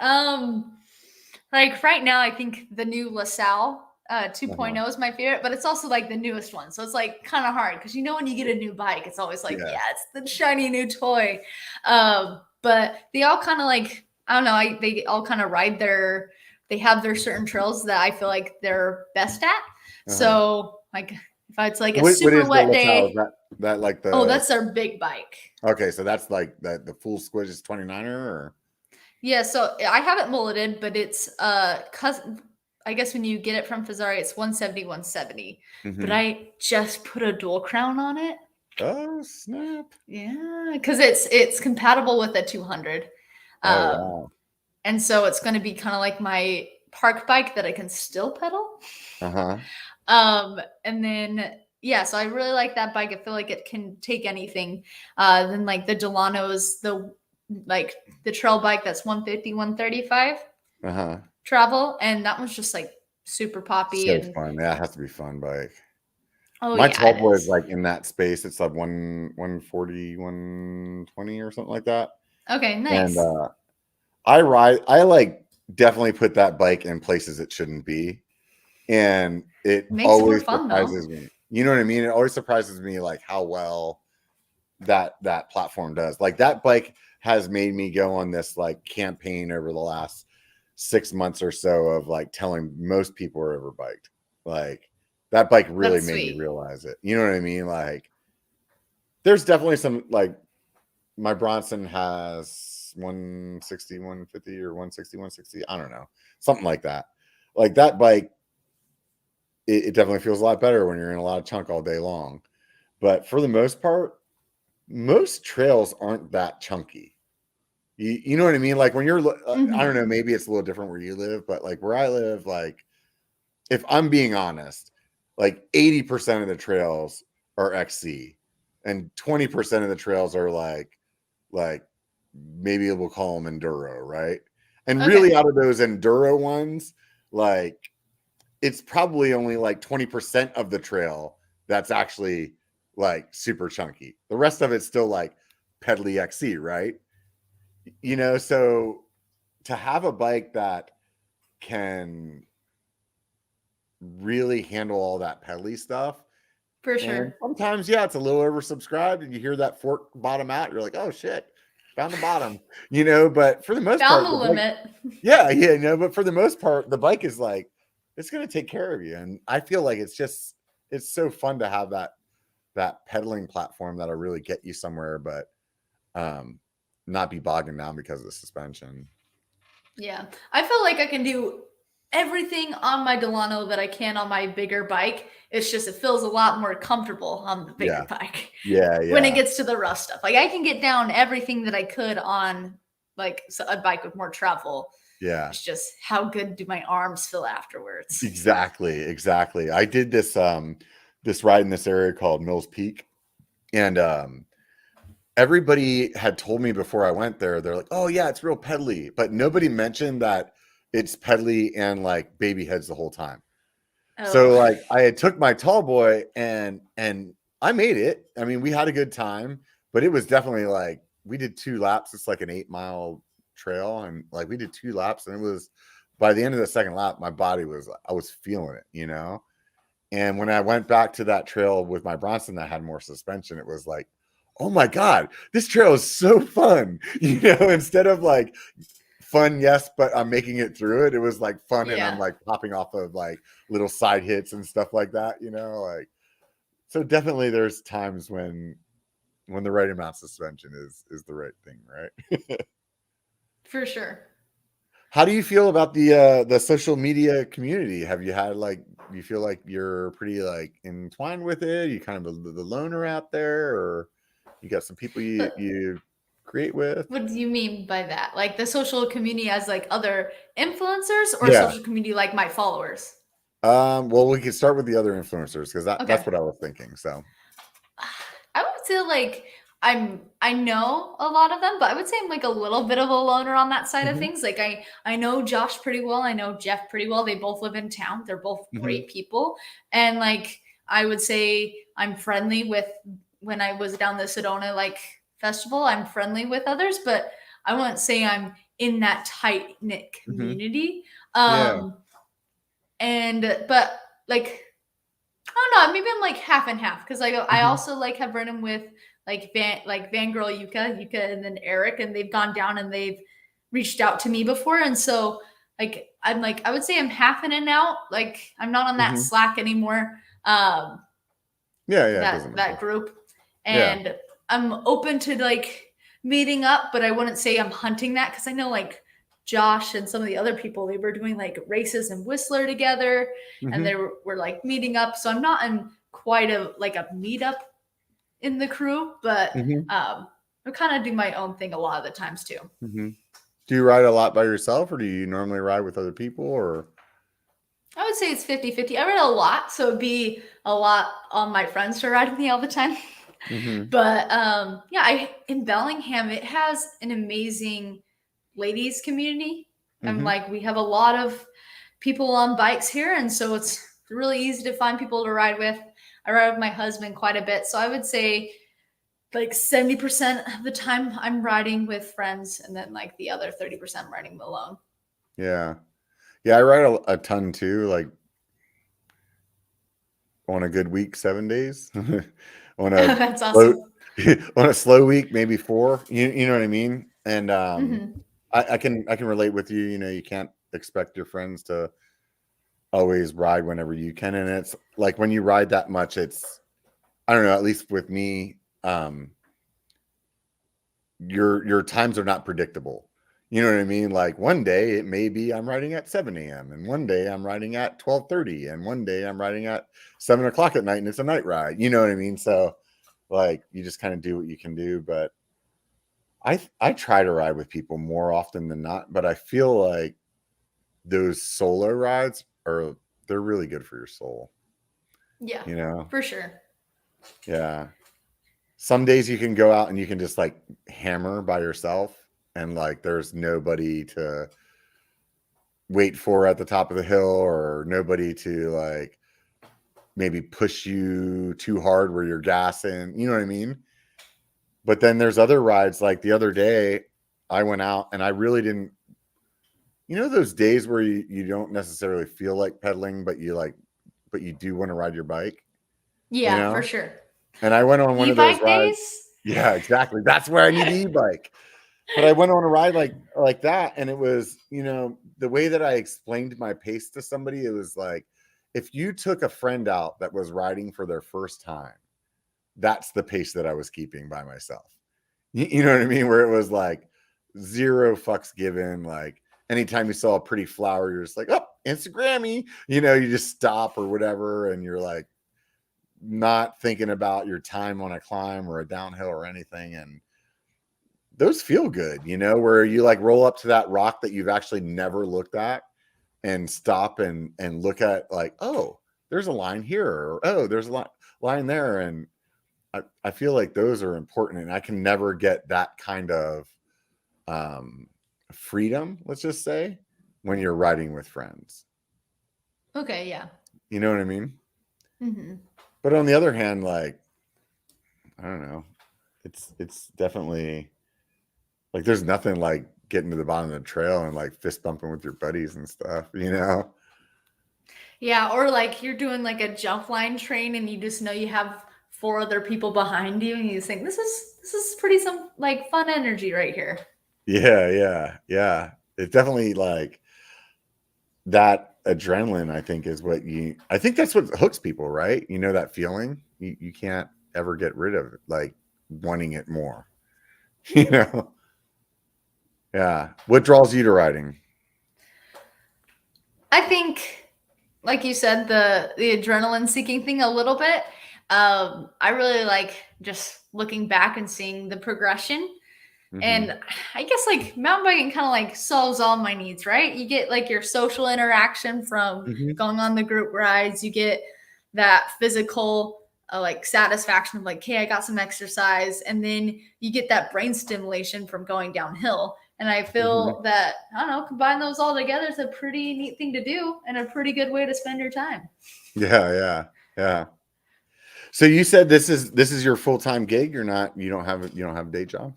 Like right now, I think the new LaSalle 2.0 is my favorite, but it's also like the newest one. So it's like kind of hard, because when you get a new bike, it's always like, it's the shiny new toy. But they all kind of like, I don't know, they all kind of they have their certain trails that I feel like they're best at. So like if it's like a super wet day, that like that's their big bike. Okay, so that's like the full squish is 29er or? Yeah, so I have it mulleted, but it's I guess when you get it from Fazari, it's 170. But I just put a dual crown on it. Oh snap! Yeah, because it's compatible with a 200. Wow. And so it's going to be kind of like my park bike that I can still pedal. And then so I really like that bike. I feel like it can take anything. Then like the Delano's the trail bike that's 150, 135 travel, and that one's just like super poppy and fun. Yeah, it has to be fun bike. My tall boy is like in that space. It's like 140, 120 or something like that. Okay, nice. And I like definitely put that bike in places it shouldn't be, and it always surprises me. You know what I mean? It always surprises me like how well that platform does. Like that bike has made me go on this like campaign over the last 6 months or so of like telling most people who ever biked. Like that bike really made me realize it. You know what I mean? Like there's definitely some, like my Bronson has 160, 150 or 160, 160. I don't know. Something like that. Like that bike, it definitely feels a lot better when you're in a lot of chunk all day long. But for the most part, most trails aren't that chunky. You know what I mean? Like when you're, I don't know, maybe it's a little different where you live, but like where I live, like if I'm being honest, like 80% of the trails are XC and 20% of the trails are like maybe we'll call them enduro, right? And really out of those enduro ones, like it's probably only like 20% of the trail that's actually like super chunky. The rest of it's still like pedally XC, right? You know, so to have a bike that can really handle all that pedally stuff, for sure. Sometimes, yeah, it's a little oversubscribed, and you hear that fork bottom out, you're like, oh shit, found the bottom, you know. But for the most part, the limit. Yeah, you know. But for the most part, the bike is like, it's going to take care of you, and I feel like it's so fun to have that pedaling platform that'll really get you somewhere, but not be bogging down because of the suspension. Yeah, I feel like I can do everything on my Delano that I can on my bigger bike. It's just it feels a lot more comfortable on the bigger bike. Yeah. When it gets to the rough stuff, like I can get down everything that I could on like a bike with more travel. Yeah, it's just how good do my arms feel afterwards. Exactly. I did this this ride in this area called Mills Peak, and everybody had told me before I went there, they're like, oh yeah, it's real pedally, but nobody mentioned that it's pedally and like baby heads the whole time. So like I had took my tall boy and I made it. I mean, we had a good time, but it was definitely like we did 2 laps. It's like an 8-mile trail, and like we did 2 laps, and it was by the end of the second lap, my body was, I was feeling it, you know. And when I went back to that trail with my Bronson that had more suspension, it was like, oh my God, this trail is so fun. You know, instead of like fun, yes, but I'm making it through it. It was like fun, and I'm like popping off of like little side hits and stuff like that, you know, like, so definitely there's times when the right amount of suspension is the right thing, right? For sure. How do you feel about the social media community? Have you had like, you feel like you're pretty like entwined with it? You kind of the loner out there, or you got some people you create with? What do you mean by that? Like the social community as like other influencers, or social community like my followers? Well, we can start with the other influencers because that's what I was thinking. So I would say like I know a lot of them, but I would say I'm like a little bit of a loner on that side of things. Like I know Josh pretty well. I know Jeff pretty well. They both live in town. They're both great people. And like I would say I'm friendly with, when I was down the Sedona like festival, I'm friendly with others, but I wouldn't say I'm in that tight knit community. And but like I don't know, maybe I'm like half and half, because like I also like have run with like Van Girl Yuka, and then Eric, and they've gone down and they've reached out to me before, and so like I'm like I would say I'm half in and out. Like I'm not on that Slack anymore. That group, and I'm open to like meeting up, but I wouldn't say I'm hunting that, because I know like Josh and some of the other people, they were doing like races in Whistler together, and they were like meeting up. So I'm not in quite a meetup in the crew, but I kind of do my own thing a lot of the times too. Do you ride a lot by yourself, or do you normally ride with other people? Or I would say it's 50-50. I ride a lot, so it'd be a lot on my friends to ride with me all the time. But in Bellingham, it has an amazing ladies community, and like we have a lot of people on bikes here, and so it's really easy to find people to ride with. I ride with my husband quite a bit, so I would say like 70% of the time I'm riding with friends, and then like the other 30% I'm riding alone. I ride a ton too, like on a good week, 7 days. On a that's awesome. On a slow week, maybe 4. You know what I mean? And Mm-hmm. I can relate with you. You know, you can't expect your friends to always ride whenever you can, and it's like when you ride that much, it's, I don't know, at least with me, your times are not predictable. You know what I mean? Like one day it may be I'm riding at 7 a.m. and one day I'm riding at 12:30 and one day I'm riding at 7 o'clock at night and it's a night ride. You know what I mean? So like you just kind of do what you can do. But I try to ride with people more often than not, but I feel like those solo rides they're really good for your soul. Yeah, You know? for sure. Yeah. Some days you can go out and you can just like hammer by yourself and like there's nobody to wait for at the top of the hill or nobody to like maybe push you too hard where you're gassing, you know what I mean? But then there's other rides, like the other day I went out and I really didn't, you know, those days where you don't necessarily feel like pedaling, but you do want to ride your bike, you Yeah, for know? sure. And I went on one of those E-bike rides. days? Yeah, exactly. That's where I need the e-bike. But I went on a ride like that, and it was, you know, the way that I explained my pace to somebody, it was like, if you took a friend out that was riding for their first time, that's the pace that I was keeping by myself. You know what I mean? Where it was like 0 fucks given. Like anytime you saw a pretty flower, you're just like, oh, Instagrammy. You know, you just stop or whatever, and you're like not thinking about your time on a climb or a downhill or anything. And those feel good, you know, where you like roll up to that rock that you've actually never looked at and stop and look at like, oh, there's a line here, or oh, there's a line there. And I feel like those are important, and I can never get that kind of freedom, let's just say, when you're riding with friends. Okay, yeah. You know what I mean? Mm-hmm. But on the other hand, like, I don't know, it's definitely like there's nothing like getting to the bottom of the trail and like fist bumping with your buddies and stuff, you know? Yeah, or like you're doing like a jump line train and you just know you have 4 other people behind you and you just think this is pretty some like fun energy right here. Yeah. It's definitely like that adrenaline, I think, is I think that's what hooks people, right? You know, that feeling you can't ever get rid of it, like wanting it more, you know? Yeah. What draws you to riding? I think, like you said, the adrenaline seeking thing a little bit. I really like just looking back and seeing the progression. Mm-hmm. And I guess like mountain biking kind of like solves all my needs, right? You get like your social interaction from Mm-hmm. going on the group rides. You get that physical like satisfaction of like, hey, I got some exercise. And then you get that brain stimulation from going downhill. And I Mm-hmm. feel that, I don't know, combine those all together is a pretty neat thing to do and a pretty good way to spend your time. Yeah. So you said this is your full-time gig? You don't have a day job?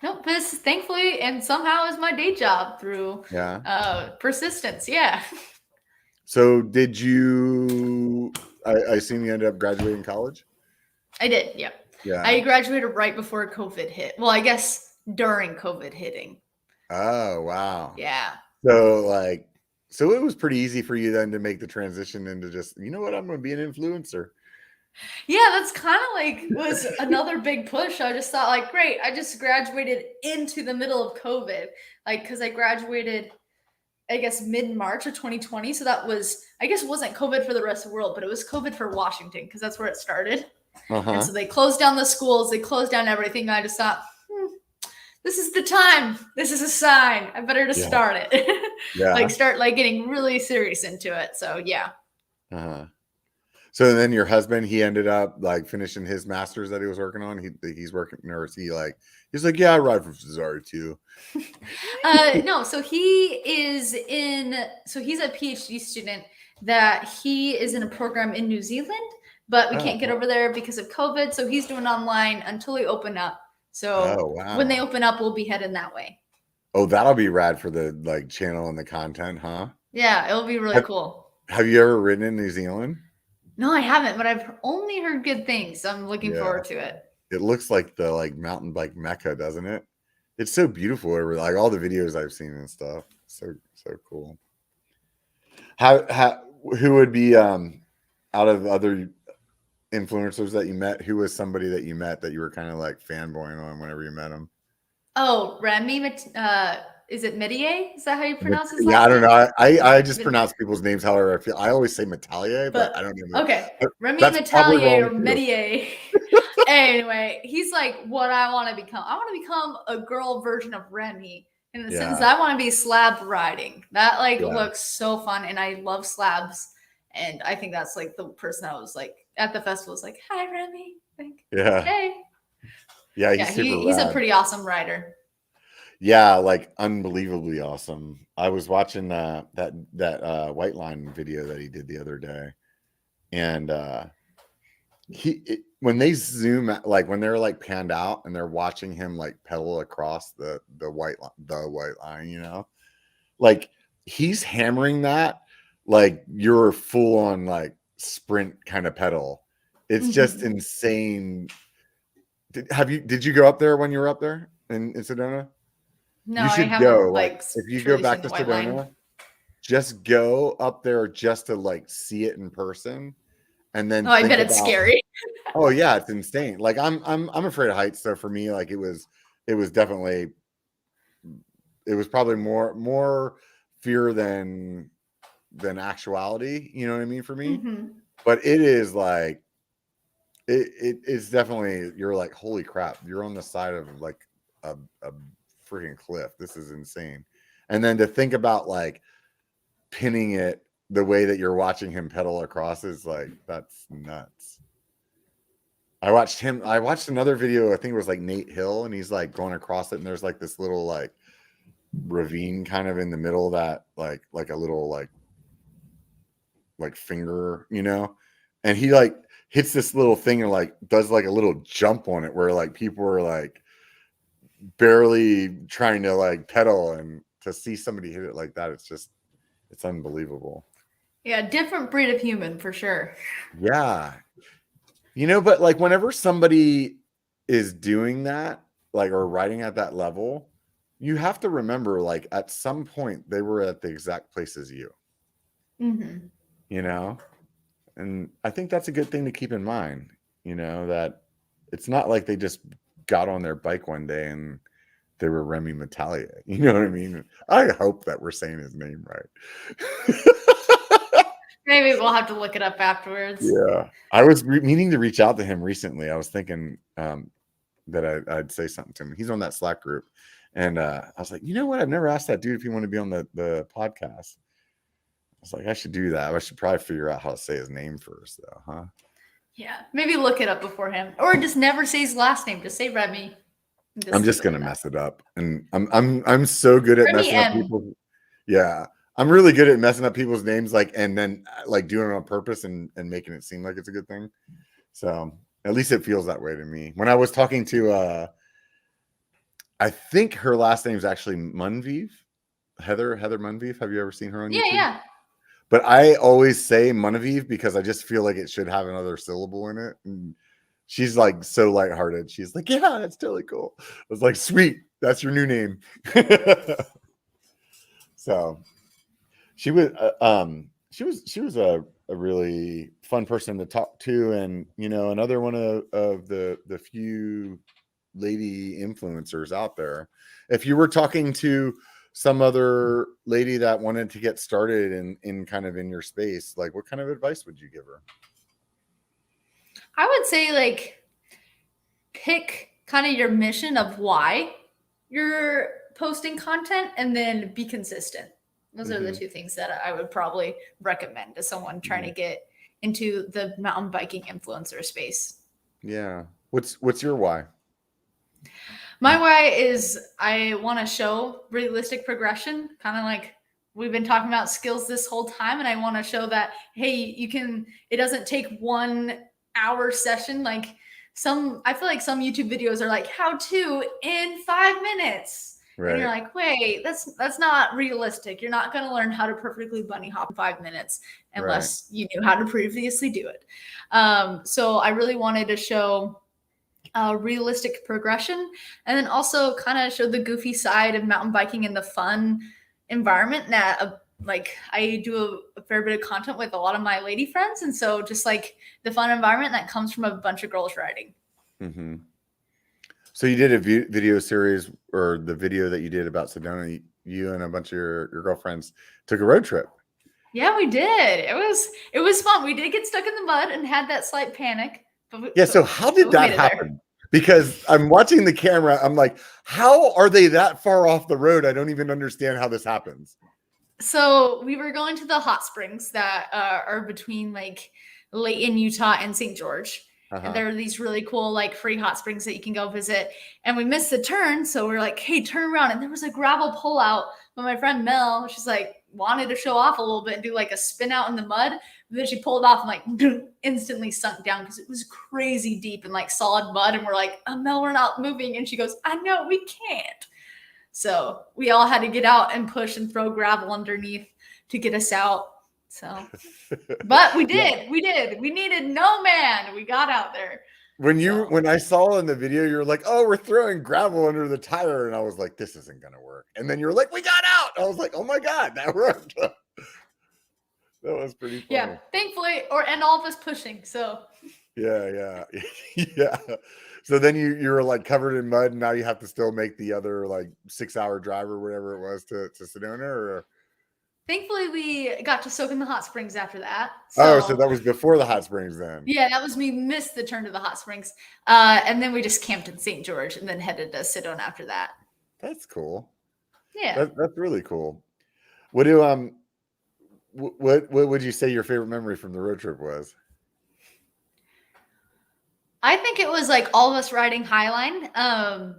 Nope, this thankfully and somehow is my day job through Yeah. persistence. Yeah. So did you I assume you ended up graduating college? I did. Yeah. Yeah. I graduated right before COVID hit. Well, I guess during COVID hitting. Oh, wow. Yeah. So it was pretty easy for you then to make the transition into just, you know what, I'm going to be an influencer. Yeah, that's kind of like was another big push. I just thought like, great, I just graduated into the middle of COVID. Like cuz I graduated I guess mid-March of 2020. So that was I guess it wasn't COVID for the rest of the world, but it was COVID for Washington cuz that's where it started. And Uh-huh. so they closed down the schools, they closed down everything. I just thought, this is the time. This is a sign. I better just Yeah. start it. Yeah. Like start like getting really serious into it. So yeah. Uh-huh. So then your husband, he ended up like finishing his master's that he was working on. He's working, or is he like, he's like, yeah, I ride for Cesare too. No, so he's a PhD student that he is in a program in New Zealand, but we can't get over there because of COVID. So he's doing online until we open up. So when they Wow. open up, we'll be heading that way. Oh, that'll be rad for the like channel and the content, huh? Yeah, it'll be really cool. Have you ever ridden in New Zealand? No, I haven't, but I've only heard good things. So I'm looking Yeah. forward to it. it looks like the like mountain bike mecca, doesn't it? It's so beautiful over like all the videos I've seen and stuff. So cool. How who would be out of other influencers that you met, who was somebody that you met that you were kind of like fanboying on whenever you met him? Oh, Remy, is it Medier? Is that how you pronounce his Yeah, last I don't name? know. I just pronounce people's names however I feel. I always say Metalier, but I don't know. Okay, Remy That's probably Metalier wrong or too. Medier. Anyway, he's like what I want to become. I want to become a girl version of Remy in the sense that I want to be slab riding. That like looks so fun, and I love slabs. And I think that's like the person I was like at the festival was like, "Hi, Remy." Like, Yeah. hey. Yeah, he's a pretty awesome rider. Yeah, like unbelievably awesome. I was watching that white line video that he did the other day, and when they zoom out, like when they're like panned out and they're watching him like pedal across the white line, you know, like he's hammering that like you're full on like sprint kind of pedal. It's just insane. Did you go up there when you were up there in Sedona? No, You should I haven't go. Like if you go back to Sedona, just go up there just to like see it in person, and then I bet it's scary. Oh yeah, it's insane. Like I'm afraid of heights, so for me, like it was definitely, it was probably more fear than actuality. You know what I mean for me? But it is like it's definitely, you're like, holy crap, you're on the side of like a freaking cliff. This is insane. And then to think about like pinning it the way that you're watching him pedal across is like, that's nuts. I watched another video, I think it was like Nate Hill, and he's like going across it, and there's like this little like ravine kind of in the middle of that, like a little like finger, you know, and he like hits this little thing and like does like a little jump on it where like people are like barely trying to like pedal, and to see somebody hit it like that, it's unbelievable. Yeah, different breed of human for sure. Yeah. You know, but like whenever somebody is doing that, like, or riding at that level, you have to remember, like, at some point they were at the exact place as you. You know? And I think that's a good thing to keep in mind, you know, that it's not like they just got on their bike one day and they were Remy Metalier. You know what I mean? I hope that we're saying his name right. Maybe we'll have to look it up afterwards. Yeah. I was meaning to reach out to him recently. I was thinking that I'd say something to him. He's on that Slack group. And I was like, you know what? I've never asked that dude if he wanted to be on the podcast. I was like, I should do that. I should probably figure out how to say his name first, though, huh? Yeah, maybe look it up beforehand, or just never say his last name. Just say Remy. I'm just gonna mess it up, and I'm so good at Remy messing up people. Yeah, I'm really good at messing up people's names, like, and then like doing it on purpose and making it seem like it's a good thing. So at least it feels that way to me. When I was talking to, I think her last name is actually Munviv, Heather Munviv. Have you ever seen her on YouTube? Yeah. But I always say Munaviv because I just feel like it should have another syllable in it. And she's like so lighthearted. She's like, yeah, that's totally cool. I was like, sweet, that's your new name. So she was a really fun person to talk to, and you know, another one of the few lady influencers out there. If you were talking to some other lady that wanted to get started in kind of in your space, like what kind of advice would you give her? I would say like pick kind of your mission of why you're posting content, and then be consistent. Those are the two things that I would probably recommend to someone trying to get into the mountain biking influencer space. Yeah. What's your why? My why is I want to show realistic progression, kind of like we've been talking about skills this whole time. And I want to show that, hey, it doesn't take 1 hour session. Like I feel like some YouTube videos are like how to in 5 minutes. Right. And you're like, wait, that's not realistic. You're not going to learn how to perfectly bunny hop in 5 minutes unless you knew how to previously do it. So I really wanted to show realistic progression, and then also kind of showed the goofy side of mountain biking and the fun environment that like I do a fair bit of content with a lot of my lady friends, and so just like the fun environment that comes from a bunch of girls riding. Mm-hmm. So you did a video series, or the video that you did about Sedona, you and a bunch of your girlfriends took a road trip. Yeah, we did. It was fun. We did get stuck in the mud and had that slight panic. Yeah. So how did that happen? Because I'm watching the camera. I'm like, how are they that far off the road? I don't even understand how this happens. So we were going to the hot springs that are between like Layton, Utah and St. George. And there are these really cool like free hot springs that you can go visit. And we missed the turn. So we're like, hey, turn around. And there was a gravel pullout. But my friend Mel, she's like, wanted to show off a little bit and do like a spin out in the mud. And then she pulled off and like instantly sunk down because it was crazy deep and like solid mud. And we're like, oh, Mel, we're not moving. And she goes, I know, we can't. So we all had to get out and push and throw gravel underneath to get us out. So, but we did. We needed no man. We got out there. When I saw in the video, you're like, oh, we're throwing gravel under the tire. And I was like, this isn't going to work. And then you're like, we got out. I was like, oh my God, that worked. That was pretty funny. Yeah, thankfully, and all of us pushing. So yeah. Yeah. So then you were like covered in mud, and now you have to still make the other like 6-hour drive or whatever it was to Sedona, or? Thankfully, we got to soak in the hot springs after that. So that was before the hot springs then. Yeah, that was me missed the turn to the hot springs. And then we just camped in St. George and then headed to Sedona after that. That's cool. Yeah. That's really cool. What would you say your favorite memory from the road trip was? I think it was like all of us riding Highline.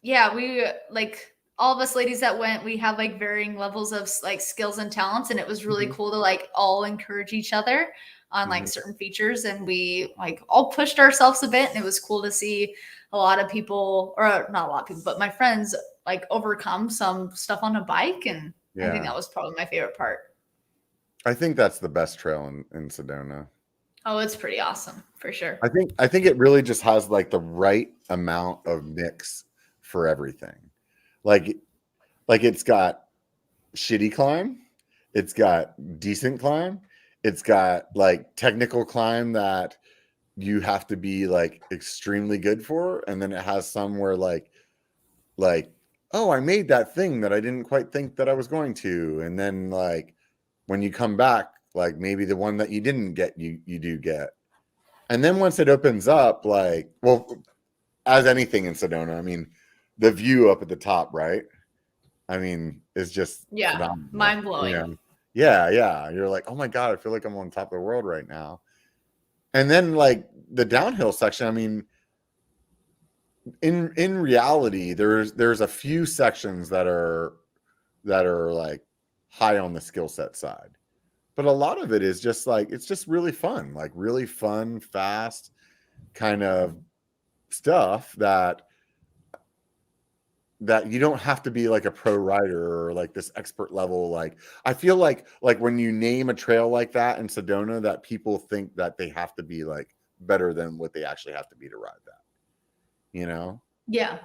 Yeah, we like all of us ladies that went, we have like varying levels of like skills and talents. And it was really cool to like all encourage each other on like certain features. And we like all pushed ourselves a bit. And it was cool to see a lot of people, or not a lot of people, but my friends like overcome some stuff on a bike. And I think that was probably my favorite part. I think that's the best trail in Sedona. Oh, it's pretty awesome for sure. I think it really just has like the right amount of mix for everything. Like it's got shitty climb, it's got decent climb, it's got like technical climb that you have to be like extremely good for, and then it has some where like oh, I made that thing that I didn't quite think that I was going to, and then like when you come back, like maybe the one that you didn't get, you do get. And then once it opens up, like, well, as anything in Sedona, I mean, the view up at the top, right? I mean, it's just mind blowing. You know? Yeah. You're like, oh my God, I feel like I'm on top of the world right now. And then like the downhill section, I mean, in reality, there's a few sections that are like high on the skill set side. But a lot of it is just like, it's just really fun, like really fun, fast kind of stuff that you don't have to be like a pro rider or like this expert level. Like, I feel like when you name a trail like that in Sedona, that people think that they have to be like better than what they actually have to be to ride that, you know? Yeah.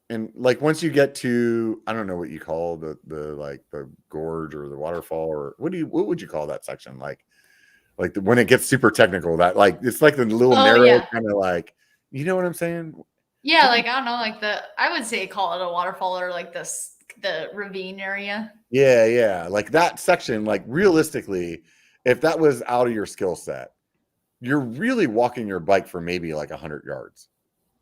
And like once you get to, I don't know what you call the like the gorge or the waterfall, or what would you call that section? Like when it gets super technical, that like it's like the little narrow kind of like, you know what I'm saying? Yeah, like I don't know, like I would say call it a waterfall or like the ravine area. Yeah, like that section. Like realistically, if that was out of your skill set, you're really walking your bike for maybe like 100 yards.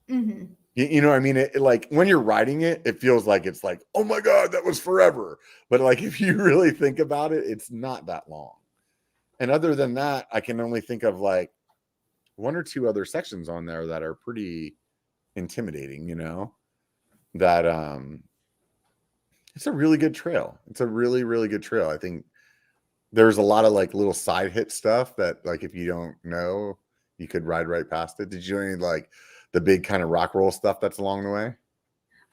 Mm-hmm. You know what I mean? It like when you're riding it, it feels like it's like, oh my God, that was forever. But like if you really think about it, it's not that long. And other than that, I can only think of like one or two other sections on there that are pretty intimidating, you know, that it's a really good trail. It's a really, really good trail. I think there's a lot of like little side hit stuff that like if you don't know, you could ride right past it. Did you know any like the big kind of rock roll stuff that's along the way?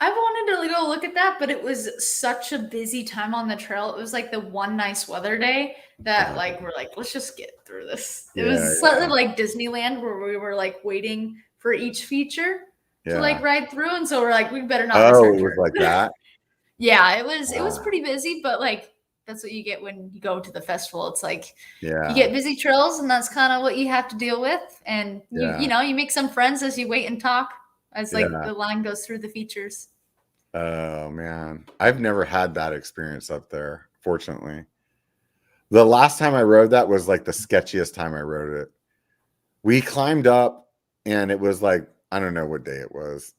I wanted to go look at that, but it was such a busy time on the trail. It was like the one nice weather day that like we're like, let's just get through this. It was slightly like Disneyland where we were like waiting for each feature to Yeah. like ride through. And so we're like, we better not miss Oh, our it was turn. like that. Yeah, it was Wow. pretty busy, but like that's what you get when you go to the festival. It's like you Yeah. get busy trails, and that's kind of what you have to deal with. And Yeah. you know, you make some friends as you wait and talk as like Yeah. the line goes through the features. Oh man, I've never had that experience up there, fortunately. The last time I rode that was like the sketchiest time I rode it. We climbed up and it was like, I don't know what day it was,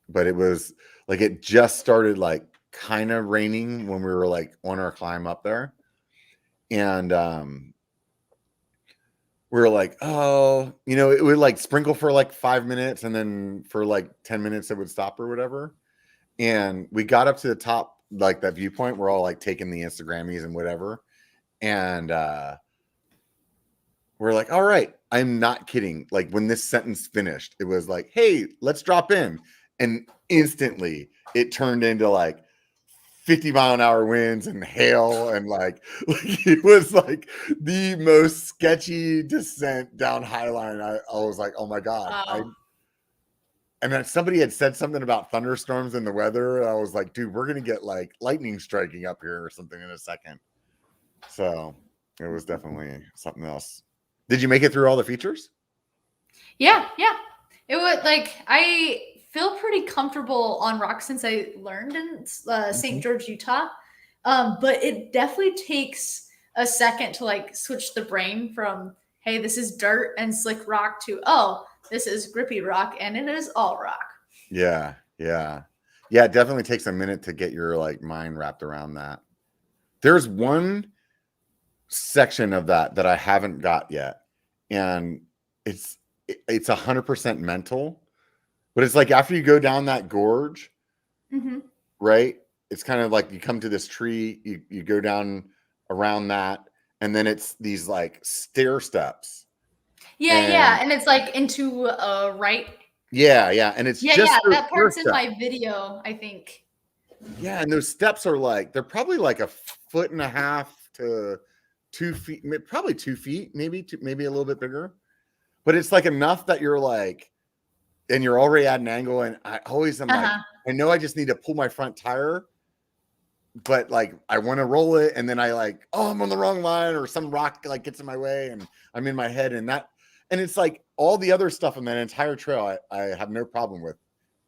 but it was like it just started like kind of raining when we were like on our climb up there. And we were like, oh, you know, it would like sprinkle for like 5 minutes and then for like 10 minutes it would stop or whatever. And we got up to the top, like that viewpoint. We're all like taking the Instagrammies and whatever. And we're like, all right, I'm not kidding. Like when this sentence finished, it was like, hey, let's drop in. And instantly it turned into like 50-mile-an-hour winds and hail. And like it was like the most sketchy descent down Highline. I was like, oh my God. Wow. And then somebody had said something about thunderstorms in the weather. And I was like, dude, we're going to get like lightning striking up here or something in a second. So it was definitely something else. Did you make it through all the features? Yeah. It was like I feel pretty comfortable on rock since I learned in St. George, Utah. But it definitely takes a second to like switch the brain from, hey, this is dirt and slick rock to, oh, this is grippy rock and it is all rock. Yeah. It definitely takes a minute to get your like mind wrapped around that. There's one section of that I haven't got yet, and it's 100% mental, but it's like after you go down that gorge, right? It's kind of like you come to this tree, you go down around that, and then it's these like stair steps. Yeah, and it's like into a right. Yeah, and it's just that part's in my video, I think. Yeah, and those steps are like they're probably like 1.5 to 2 feet, probably 2 feet, maybe a little bit bigger, but it's like enough that you're like, and you're already at an angle. And I always am like, I know I just need to pull my front tire, but like I want to roll it, and then I like, oh, I'm on the wrong line, or some rock like gets in my way, and I'm in my head, and it's like all the other stuff in that entire trail I have no problem with,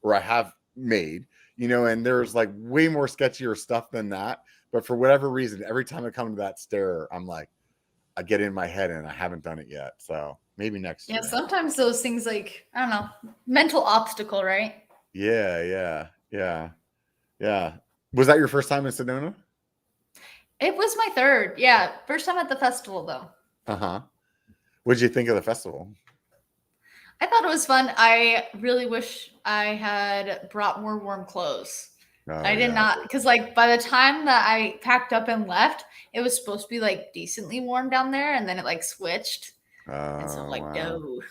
or I have made, you know, and there's like way more sketchier stuff than that. But for whatever reason, every time I come to that stair, I'm like, I get in my head and I haven't done it yet. So maybe next year. Yeah, sometimes those things like, I don't know, mental obstacle, right? Yeah. Was that your first time in Sedona? It was my third. Yeah, first time at the festival though. What did you think of the festival? I thought it was fun. I really wish I had brought more warm clothes. I did not, because like by the time that I packed up and left, it was supposed to be like decently warm down there, and then it like switched. And so I'm like, no.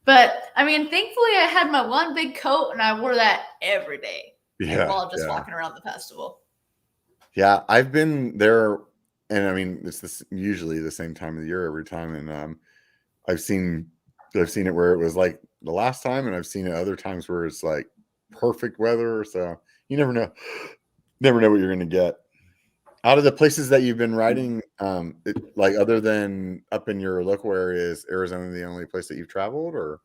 But I mean, thankfully I had my one big coat and I wore that every day. While just walking around the festival. Yeah, I've been there, and I mean it's usually the same time of the year every time, and I've seen it where it was like the last time, and I've seen it other times where it's like perfect weather. So you never know what you're gonna get. Out of the places that you've been riding, like other than up in your local area, is Arizona the only place that you've traveled, or?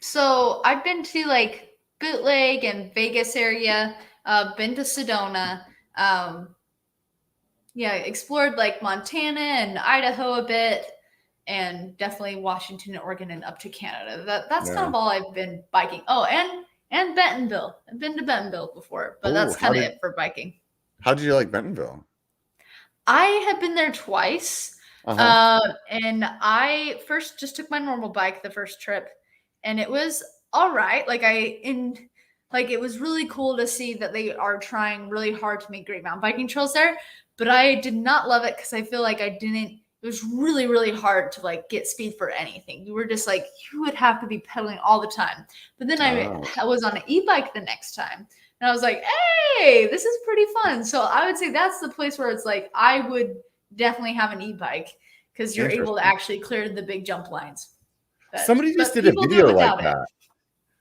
So I've been to like Bootleg and Vegas area. Been to Sedona. Explored like Montana and Idaho a bit, and definitely Washington, Oregon, and up to Canada. That's kind of all I've been biking. Oh, and Bentonville. I've been to Bentonville before, but that's kind of it for biking. How did you like Bentonville? I have been there twice. And I first just took my normal bike the first trip, and it was all right. It was really cool to see that they are trying really hard to make great mountain biking trails there, but I did not love it because I feel like it was really, really hard to like get speed for anything. You were just like, you would have to be pedaling all the time. But then I was on an e-bike the next time, and I was like, hey, this is pretty fun. So I would say that's the place where it's like, I would definitely have an e-bike because you're able to actually clear the big jump lines. Somebody just But did a people do it video like without it.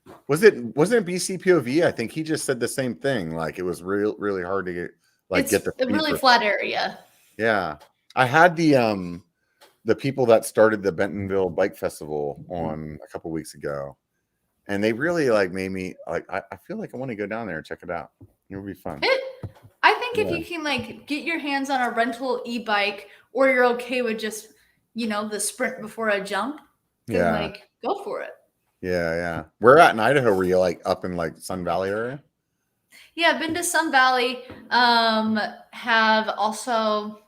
that. Wasn't it BCPOV? I think he just said the same thing. Like it was really hard to get the a feet really for. flat area. Yeah, I had the people that started the Bentonville Bike Festival on a couple weeks ago, and they really like made me like I feel like I want to go down there and check it out. It would be fun. I think if you can like get your hands on a rental e-bike, or you're okay with just the sprint before a jump, then like go for it. Yeah. Where at in Idaho were you, like up in like Sun Valley area? Yeah, I've been to Sun Valley. Have also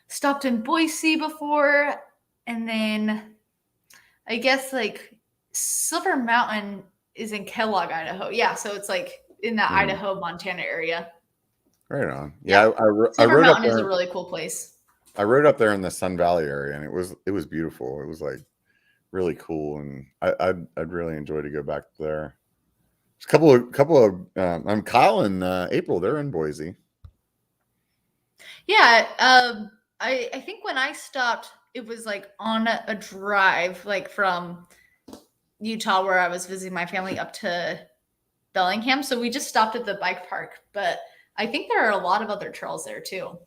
stopped in Boise before, and then I guess like Silver Mountain is in Kellogg, Idaho. Yeah, so it's like in the Idaho, Montana area. Right on. Yeah, I Silver rode Mountain up is there. a really cool place. I rode up there in the Sun Valley area, and it was beautiful. It was like really cool, and I'd really enjoy to go back there. There's a couple of I'm Kyle and April. They're in Boise. Yeah, I think when I stopped, it was like on a drive, like from Utah, where I was visiting my family, up to Bellingham. So we just stopped at the bike park, but I think there are a lot of other trails there too.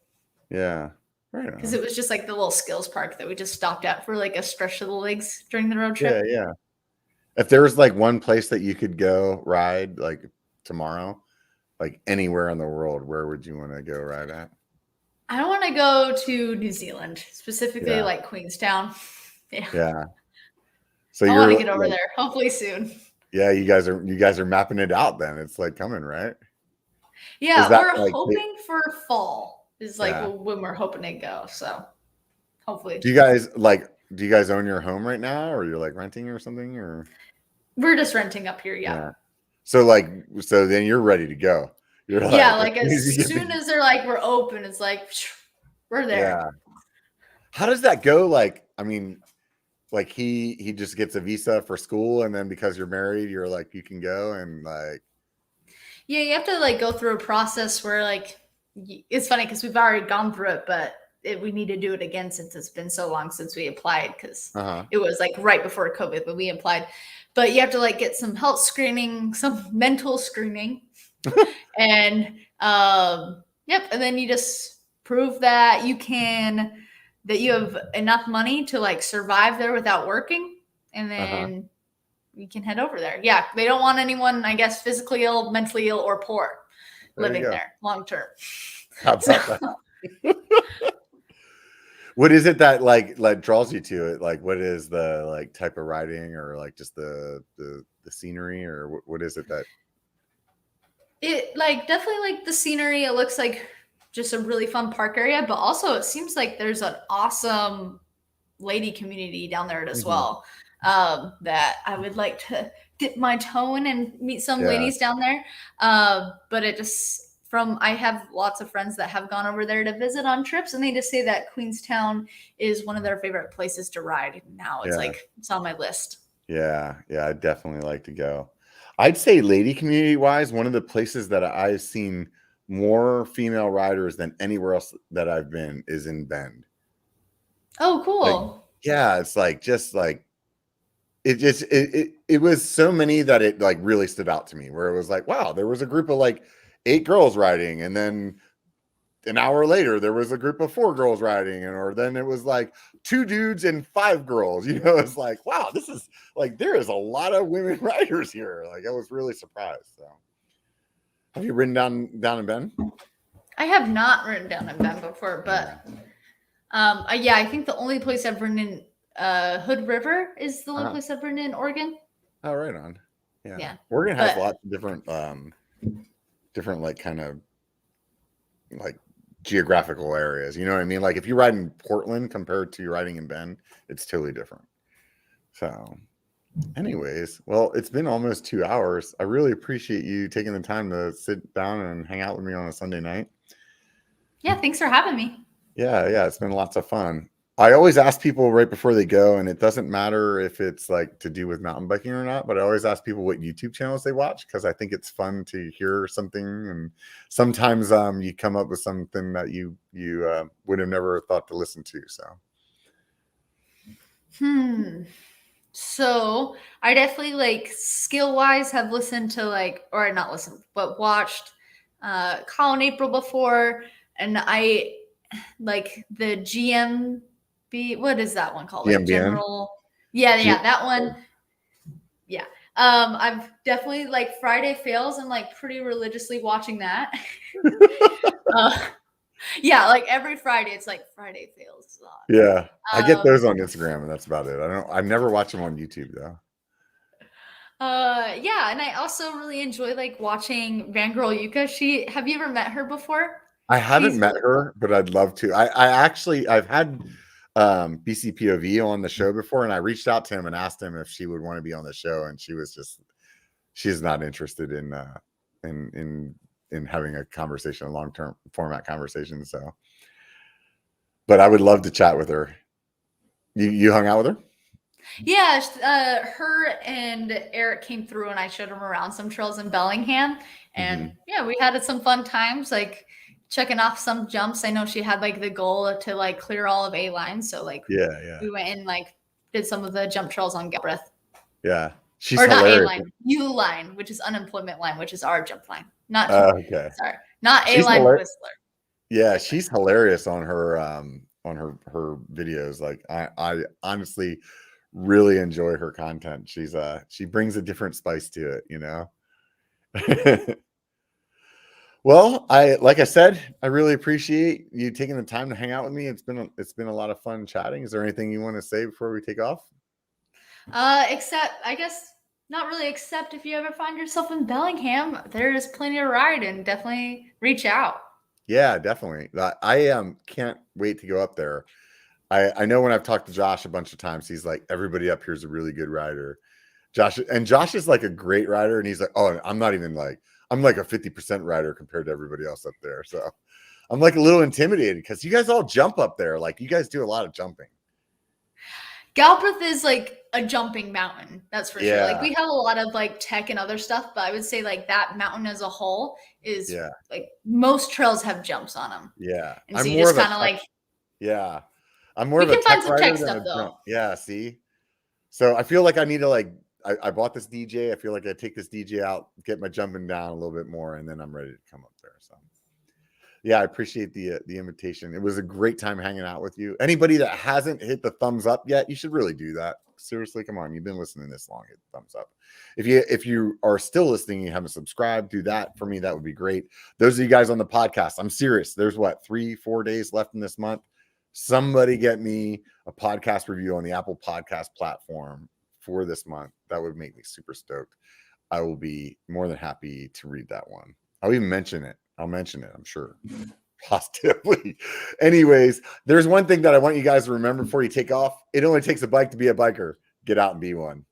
Yeah, right. Because it was just like the little skills park that we just stopped at for like a stretch of the legs during the road trip. Yeah. If there was like one place that you could go ride like tomorrow, like anywhere in the world, where would you want to go ride at? I want to go to New Zealand, specifically like Queenstown. Yeah. So I want to get over there, hopefully soon. Yeah, you guys are mapping it out then. It's like coming, right? Yeah, we're hoping for fall is like when we're hoping to go. So hopefully. Do you guys own your home right now, or you're like renting or something, or? We're just renting up here, yeah. So then you're ready to go. You're like as soon as they're like we're open, it's like we're there. Yeah. How does that go? Like, I mean, like he just gets a visa for school, and then because you're married, you're like you can go and like. Yeah, you have to like go through a process where like it's funny because we've already gone through it, but we need to do it again since it's been so long since we applied, because it was like right before COVID when we applied. But you have to like get some health screening, some mental screening, and and then you just prove that you have enough money to like survive there without working, and then you can head over there. Yeah, they don't want anyone, I guess, physically ill, mentally ill, or poor living there long term. How about that? What is it that like draws you to it? Like, what is the like type of riding, or like just the scenery, or what is it that? It like definitely like the scenery. It looks like just a really fun park area, but also it seems like there's an awesome lady community down there as well. That I would like to dip my toe in and meet some ladies down there. But it just I have lots of friends that have gone over there to visit on trips, and they just say that Queenstown is one of their favorite places to ride. Now it's like it's on my list. Yeah, I'd definitely like to go. I'd say lady community wise, one of the places that I've seen more female riders than anywhere else that I've been is in Bend. Oh, cool. Like, it's like just like it was so many that it like really stood out to me, where it was like, wow, there was a group of like 8 girls riding, and then an hour later there was a group of 4 girls riding, or then it was like 2 dudes and 5 girls. It's like, wow, this is like there is a lot of women riders here. Like I was really surprised. So have you ridden down in Bend? I have not ridden down in Bend before, but I think the only place I've ridden in Hood River is the only place I've ridden in Oregon. Oh, right on. Yeah. Oregon has lots of different like kind of like geographical areas. You know what I mean? Like if you ride in Portland compared to you riding in Bend, it's totally different. So anyways, well, it's been almost 2 hours. I really appreciate you taking the time to sit down and hang out with me on a Sunday night. Yeah, thanks for having me. Yeah, it's been lots of fun. I always ask people right before they go, and it doesn't matter if it's like to do with mountain biking or not, but I always ask people what YouTube channels they watch, because I think it's fun to hear something, and sometimes you come up with something that you would have never thought to listen to. So So I definitely like skill wise have listened to like, or not listened, but watched Colin April before, and I like the GMB. What is that one called? Like GMBN. General. Yeah, that one. Yeah. I've definitely like Friday Fails and like pretty religiously watching that. Yeah, like every Friday it's like Friday Fails is on. Yeah, I get those on Instagram, and that's about it. I've never watched them on YouTube though. Yeah, and I also really enjoy like watching Fangirl Yuka. Have you ever met her before? I haven't She's met really her, but I'd love to. I've had BCPOV on the show before, and I reached out to him and asked him if she would want to be on the show, and she's not interested in having a conversation, a long-term format conversation. So, but I would love to chat with her. You hung out with her? Yeah, her and Eric came through and I showed him around some trails in Bellingham. And yeah, we had some fun times, like checking off some jumps. I know she had like the goal to like clear all of A line. So like we went and like did some of the jump trails on Galbraith. Yeah. She's or not hilarious. A line, U line, which is unemployment line, which is our jump line. Not okay. Sorry, not A line Whistler. Yeah, she's hilarious on her her videos. Like I honestly really enjoy her content. She brings a different spice to it, you know. Well, like I said, I really appreciate you taking the time to hang out with me. It's been a lot of fun chatting. Is there anything you want to say before we take off? Except I guess not really. Except if you ever find yourself in Bellingham, there's plenty to ride, and definitely reach out. Yeah, definitely. I can't wait to go up there. I know when I've talked to Josh a bunch of times, he's like, everybody up here is a really good rider. Josh is like a great rider, and he's like, oh, I'm not even like, I'm like a 50% rider compared to everybody else up there. So I'm like a little intimidated because you guys all jump up there. Like you guys do a lot of jumping. Galbraith is like a jumping mountain, that's for sure. Like we have a lot of like tech and other stuff, but I would say like that mountain as a whole is like most trails have jumps on them. Yeah, and so you just kind of like I'm more of a can find tech some tech rider than stuff a though. jump. Yeah, see. So I feel like I need to like I bought this DJ. I feel like I take this DJ out, get my jumping down a little bit more, and then I'm ready to come up there. So yeah, I appreciate the invitation. It was a great time hanging out with you. Anybody that hasn't hit the thumbs up yet, you should really do that. Seriously, come on. You've been listening this long. Hit the thumbs up. If you are still listening and you haven't subscribed, do that for me. That would be great. Those of you guys on the podcast, I'm serious. There's 3-4 days left in this month. Somebody get me a podcast review on the Apple Podcast platform for this month. That would make me super stoked. I will be more than happy to read that one. I'll even mention it. I'll mention it, I'm sure. Positively. Anyways, there's one thing that I want you guys to remember before you take off. It only takes a bike to be a biker. Get out and be one.